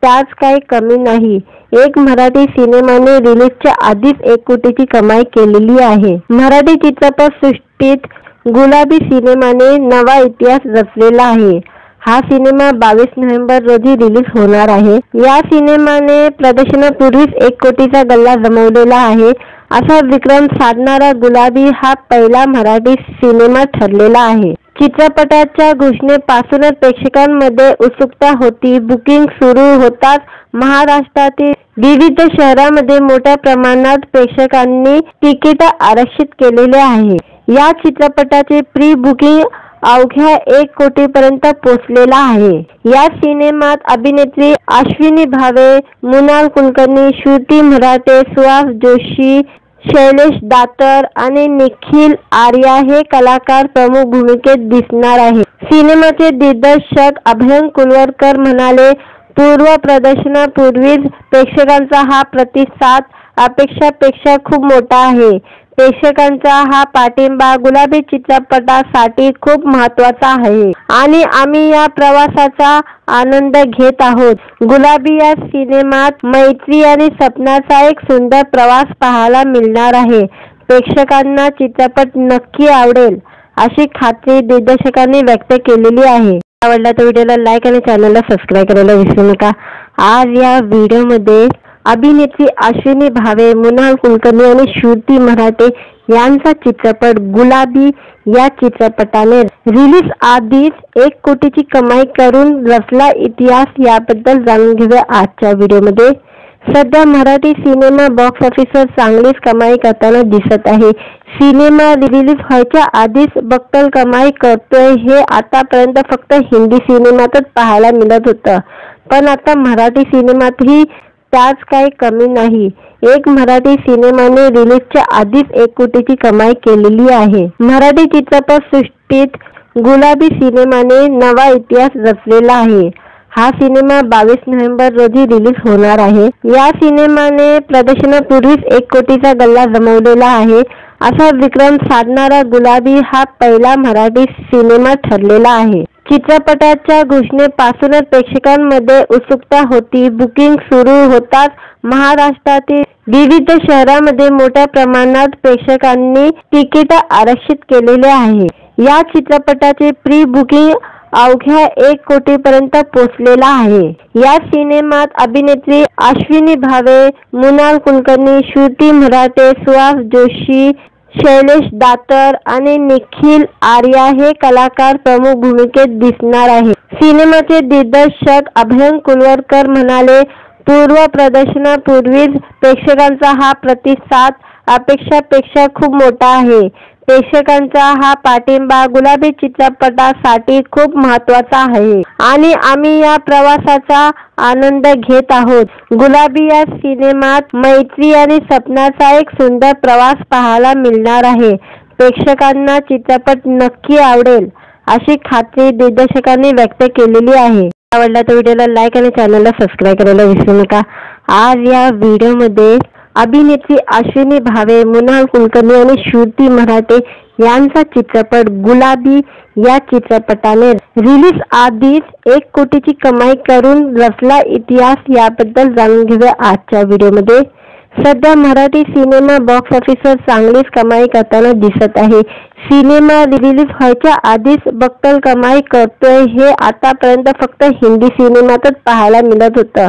त्याच काही कमी नाही. एक मराठी सिनेमाने रिलीजच्या आधीच 1 कोटीची कमाई केलेली आहे. मराठी चित्रपट सृष्टीत गुलाबी सिनेमाने नवा इतिहास रचलेला आहे. हा सिनेमा 22 नोव्हेंबर रोजी रिलीज होणार आहे. या सिनेमाने प्रदर्शनापूर्वीच 1 कोटीचा गल्ला जमवलेला आहे. असा विक्रम साधणारा गुलाबी हा पहिला मराठी सिनेमा ठरलेला आहे. चित्रपटाच्या घोषणेपासूनच प्रेक्षकांमध्ये उत्सुकता होती. बुकिंग सुरू होताच महाराष्ट्रातील विविध शहरांमध्ये मोठ्या प्रमाणात प्रेक्षकांनी तिकीट आरक्षित केलेले आहे. या चित्रपटाचे प्री बुकिंग अवघ्या 1 कोटीपर्यंत पोहोचलेला आहे. या सिनेमात अभिनेत्री अश्विनी भावे, मृणाल कुलकर्णी, श्रुती मराठे, सुहास जोशी, शैलेश दातर आणि निखिल आर्या हे कलाकार प्रमुख भूमिकेत दिसणार आहेत. सिनेमाचे दिग्दर्शक अभयंकर कुलवरकर म्हणाले, पूर्व प्रदर्शनापूर्वीच प्रेक्षकांचा हा प्रतिसाद अपेक्षापेक्षा खूप मोठा आहे. प्रेक्षकांचा हा पाठिंबा गुलाबी चित्रपटासाठी खूप महत्त्वाचा आहे आणि आम्ही या प्रवासाचा आनंद घेत आहोत. गुलाबी या सिनेमात मैत्री आणि सपनाचा एक सुंदर प्रवास पाहायला मिळणार आहे. प्रेक्षकांना चित्रपट नक्की आवडेल अशी खात्री दिग्दर्शकांनी व्यक्त केलेली आहे. आवडला तर व्हिडिओला लाईक आणि चॅनलला सबस्क्राईब करायला विसरू नका. आज या व्हिडिओमध्ये अभिनेत्री अश्विनी भावे, मृणाल कुलकर्णी आणि श्रुती मराठे यांचा चित्रपट गुलाबी या चित्रपटाने रिलीज आधीच 1 कोटीची कमाई करून रचला इतिहास, याबद्दल जाणून घेऊया आजच्या व्हिडिओमध्ये. सध्या मराठी सिनेमा बॉक्स ऑफिसवर चांगलीच कमाई करताना दिसत आहे. सिनेमा रिलीज व्हायच्या आधीच बक्कल कमाई करतोय. हे आतापर्यंत फक्त हिंदी सिनेमातच पाहायला मिळत होतं, पण आता मराठी सिनेमातही त्याच काही कमी नाही. एक मराठी सिनेमाने रिलीजच्या आधीच 1 कोटीची कमाई केलेली आहे. मराठी चित्रपट सृष्टीत गुलाबी सिनेमाने नवा इतिहास रचलेला आहे. हा सिनेमा 22 नोव्हेंबर रोजी रिलीज होणार आहे. या सिनेमाने प्रदर्शनापूर्वीच 1 कोटीचा गल्ला जमवलेला आहे. असा विक्रम साधणारा गुलाबी हा पहिला मराठी सिनेमा ठरलेला आहे. चित्रपटाच्या घोषणेपासूनच प्रेक्षकांमध्ये उत्सुकता होती. बुकिंग सुरू होताच महाराष्ट्रातील विविध शहरांमध्ये मोठ्या प्रमाणात प्रेक्षकांनी तिकीट आरक्षित केलेले आहे. या चित्रपटाचे प्री बुकिंग अवघ्या 1 कोटीपर्यंत पोहोचलेला आहे. या सिनेमात अभिनेत्री अश्विनी भावे, मृणाल कुलकर्णी, श्रुती मराठे, सुहास जोशी, शैलेश दातर आणि निखिल आर्या हे कलाकार प्रमुख भूमिकेत दिसणार आहे. सिनेमाचे दिग्दर्शक अभयंकर कुलवरकर म्हणाले, पूर्व प्रदर्शनापूर्वीच प्रेक्षकांचा हा प्रतिसाद अपेक्षापेक्षा खूप मोठा आहे. प्रेक्षकांचा हा पाठिंबा गुलाबी चित्रपटासाठी खूप महत्त्वाचा आहे आणि आम्ही या प्रवासाचा आनंद घेत आहोत. गुलाबी या सिनेमात मैत्री आणि सपनाचा एक सुंदर प्रवास पाहायला मिळणार आहे. प्रेक्षकांना चित्रपट नक्की आवडेल अशी खात्री दिग्दर्शकांनी व्यक्त केलेली आहे. आवडला तर व्हिडिओला लाईक आणि चॅनलला सबस्क्राईब करायला विसरू नका. आज या व्हिडिओमध्ये अभिनेत्री अश्विनी भावे, मृणाल कुलकर्णी आणि श्रुती मराठे यांचा चित्रपट गुलाबी या चित्रपटाने रिलीज आधीच 1 कोटीची कमाई करून रचला इतिहास, याबद्दल जाणून घेऊया आजच्या व्हिडिओमध्ये. सध्या मराठी सिनेमा बॉक्स ऑफिसवर चांगलीच कमाई करताना दिसत आहे. सिनेमा रिलीज व्हायच्या आधीच बक्कल कमाई करतोय हे आतापर्यंत फक्त हिंदी सिनेमातच पाहायला मिळत होतं,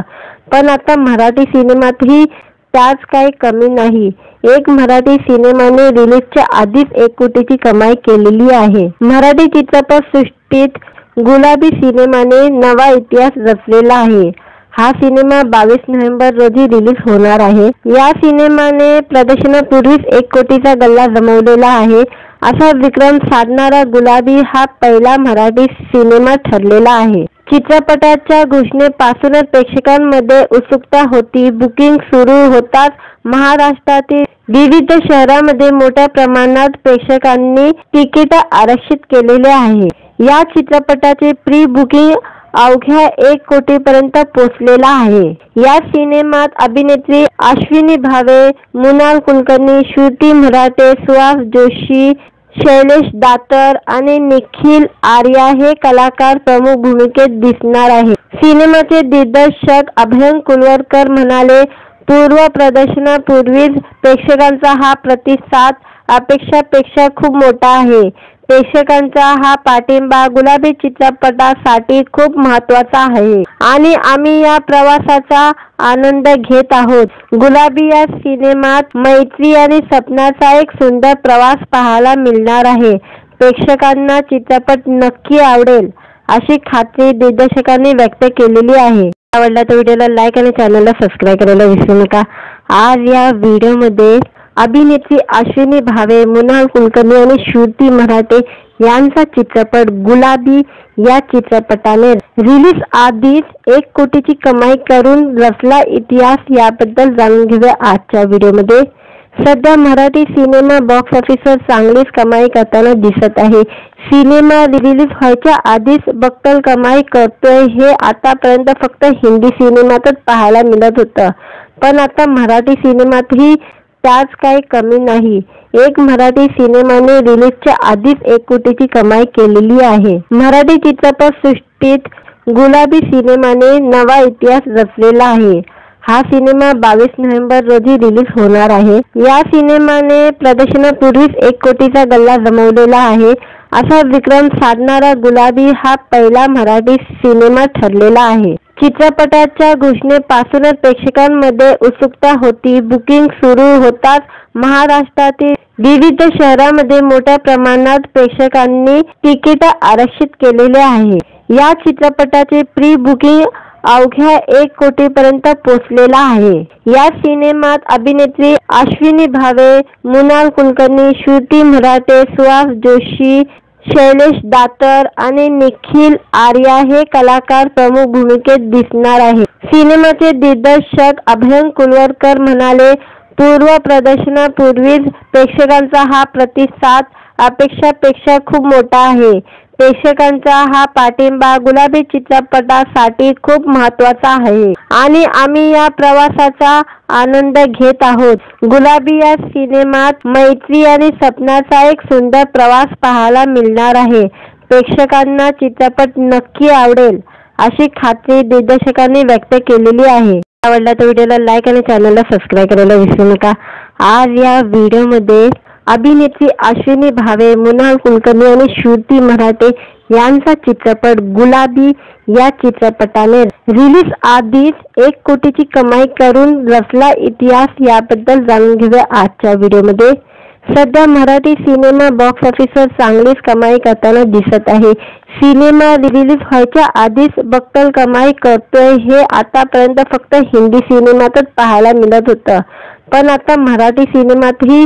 पण आता मराठी सिनेमातही त्याच काही कमी नाही. एक मराठी सिनेमाने रिलीजच्या आधीच 1 कोटीची कमाई केलेली आहे. मराठी चित्रपट सृष्टीत गुलाबी सिनेमाने नवा इतिहास रचलेला आहे. हा सिनेमा 22 नोव्हेंबर रोजी रिलीज होणार आहे. या सिनेमाने प्रदर्शनापूर्वीच 1 कोटीचा गल्ला जमवलेला आहे. असा विक्रम साधणारा गुलाबी हा पहिला मराठी सिनेमा ठरलेला आहे. चित्रपटाच्या घोषणेपासूनच प्रेक्षकांमध्ये उत्सुकता होती. बुकिंग सुरू होताच महाराष्ट्रातील विविध शहरांमध्ये मोठ्या प्रमाणात प्रेक्षकांनी तिकीट आरक्षित केलेले आहे. या चित्रपटाचे प्री बुकिंग अवघ्या 1 कोटीपर्यंत पोहोचलेला आहे. या सिनेमात अभिनेत्री अश्विनी भावे, मृणाल कुलकर्णी, श्रुती मराठे, सुहास जोशी, शैलेश दातर आणि निखिल आर्या हे कलाकार प्रमुख भूमिकेत दिसणार आहे. सिनेमाचे दिग्दर्शक अभयंकर कुलवरकर म्हणाले, पूर्व प्रदर्शनापूर्वीच प्रेक्षकांचा हा प्रतिसाद अपेक्षापेक्षा खूप मोठा आहे. प्रेक्षकांचा हा पाठिंबा गुलाबी चित्रपटासाठी खूप महत्त्वाचा आहे आणि आम्ही या प्रवासाचा आनंद घेत आहोत. गुलाबी या सिनेमात मैत्री आणि सपनाचा एक सुंदर प्रवास पाहायला मिळणार आहे. प्रेक्षकांना चित्रपट नक्की आवडेल अशी खात्री दिग्दर्शकांनी व्यक्त केलेली आहे. आवडला तर व्हिडिओला लाईक आणि चॅनलला सबस्क्राईब करायला विसरू नका. आज या व्हिडिओमध्ये अभिनेत्री अश्विनी भावे, मृणाल कुलकर्णी आणि श्रुती मराठे यांचा चित्रपट गुलाबी या चित्रपटाने रिलीज आधीच 1 कोटीची कमाई करून रचला इतिहास, याबद्दल जाणून घेऊया आजच्या व्हिडिओमध्ये. सध्या मराठी सिनेमा बॉक्स ऑफिसवर चांगलीच कमाई करताना दिसत आहे. सिनेमा रिलीज व्हायच्या आधीच बक्कल कमाई करतोय हे आतापर्यंत फक्त हिंदी सिनेमातच पाहायला मिळत होतं, पण आता मराठी सिनेमातही त्याच काही कमी नाही. एक मराठी सिनेमाने रिलीजच्या आधीच 1 कोटीची कमाई केलेली आहे. मराठी चित्रपट सृष्टीत गुलाबी सिनेमाने नवा इतिहास रचलेला आहे. हा सिनेमा 22 नोव्हेंबर रोजी रिलीज होणार आहे. या सिनेमाने प्रदर्शनापूर्वीच 1 कोटीचा गल्ला जमवलेला आहे. असा विक्रम साधणारा गुलाबी हा पहिला मराठी सिनेमा ठरलेला आहे. चित्रपटाच्या घोषणेपासूनच प्रेक्षकांमध्ये उत्सुकता होती. बुकिंग सुरू होताच महाराष्ट्रातील विविध शहरांमध्ये मोठ्या प्रमाणात प्रेक्षकांनी तिकीट आरक्षित केलेले आहे. या चित्रपटाचे प्री बुकिंग अवघ्या 1 कोटीपर्यंत पोहोचलेला आहे. या सिनेमात अभिनेत्री अश्विनी भावे, मृणाल कुलकर्णी, श्रुती मराठे, सुहास जोशी, शैलेश दातर आणि निखिल आर्या हे कलाकार प्रमुख भूमिकेत दिसणार आहे. सिनेमाचे दिग्दर्शक अभयंकर कुलवरकर म्हणाले, पूर्व प्रदर्शनापूर्वीच प्रेक्षकांचा हा प्रतिसाद अपेक्षापेक्षा खूप मोठा आहे. प्रेक्षकांचा हा पाठिंबा गुलाबी चित्रपटासाठी खूप महत्त्वाचा आहे आणि आम्ही या प्रवासाचा आनंद घेत आहोत. गुलाबी या सिनेमात मैत्री आणि सपनाचा एक सुंदर प्रवास पाहायला मिळणार आहे. प्रेक्षकांना चित्रपट नक्की आवडेल अशी खात्री दिग्दर्शकांनी व्यक्त केलेली आहे. आवडला तर व्हिडिओला लाईक आणि चॅनलला सबस्क्राईब करायला विसरू नका. आज या व्हिडिओमध्ये अभिनेत्री अश्विनी भावे, मृणाल कुलकर्णी आणि श्रुती मराठे यांचा चित्रपट गुलाबी या चित्रपटाने रिलीज आधीच 1 कोटीची कमाई करून रचला इतिहास, याबद्दल जाणून घेऊया आजच्या व्हिडिओमध्ये. सध्या मराठी सिनेमा बॉक्स ऑफिसवर चांगलीच कमाई करताना दिसत आहे. सिनेमा रिलीज व्हायच्या आधीच बक्कल कमाई करतोय हे आतापर्यंत फक्त हिंदी सिनेमातच पाहायला मिळत होतं, पण आता मराठी सिनेमातही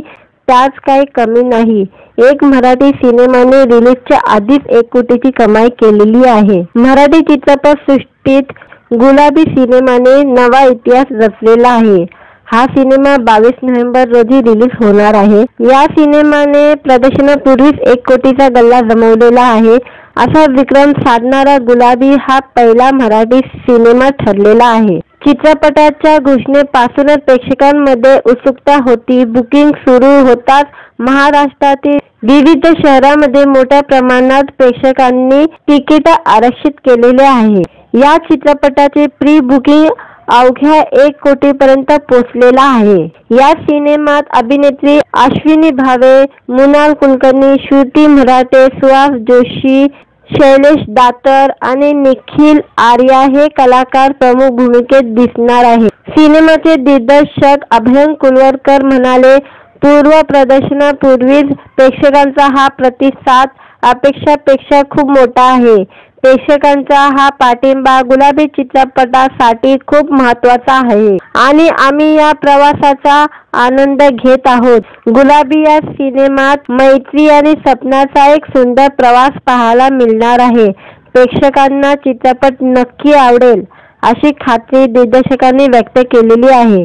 त्याच काही कमी नाही. एक मराठी सिनेमाने रिलीजच्या आधीच 1 कोटीची कमाई केलेली आहे. मराठी चित्रपट सृष्टीत गुलाबी सिनेमाने नवा इतिहास रचलेला आहे. हा सिनेमा 22 नोव्हेंबर रोजी रिलीज होणार आहे. या सिनेमाने प्रदर्शनापूर्वीच 1 कोटीचा गल्ला जमवलेला आहे. असा विक्रम साधणारा गुलाबी हा पहिला मराठी सिनेमा ठरलेला आहे. चित्रपटाच्या घोषणेपासूनच प्रेक्षकांमध्ये उत्सुकता होती. बुकिंग सुरू होताच महाराष्ट्रातील विविध शहरांमध्ये मोठ्या प्रमाणात प्रेक्षकांनी तिकीट आरक्षित केलेले आहे. या चित्रपटाचे प्री बुकिंग अवघ्या 1 कोटीपर्यंत पोहोचलेला आहे. या सिनेमात अभिनेत्री अश्विनी भावे, मृणाल कुलकर्णी, श्रुती मराठे, सुहास जोशी, शैलेश दातर आणि निखिल आर्या हे कलाकार प्रमुख भूमिकेत दिसणार आहेत. सिनेमाचे दिग्दर्शक अभयंकर कुलवरकर म्हणाले, पूर्व प्रदर्शनापूर्वीच प्रेक्षकांचा हा प्रतिसाद अपेक्षापेक्षा खूप मोठा आहे. प्रेक्षकांचा हा पाठिंबा गुलाबी चित्रपटासाठी खूप महत्त्वाचा आहे आणि आम्ही या प्रवासाचा आनंद घेत आहोत. गुलाबी या सिनेमात मैत्री आणि सपनाचा एक सुंदर प्रवास पाहायला मिळणार आहे. प्रेक्षकांना चित्रपट नक्की आवडेल अशी खात्री दिग्दर्शकांनी व्यक्त केलेली आहे.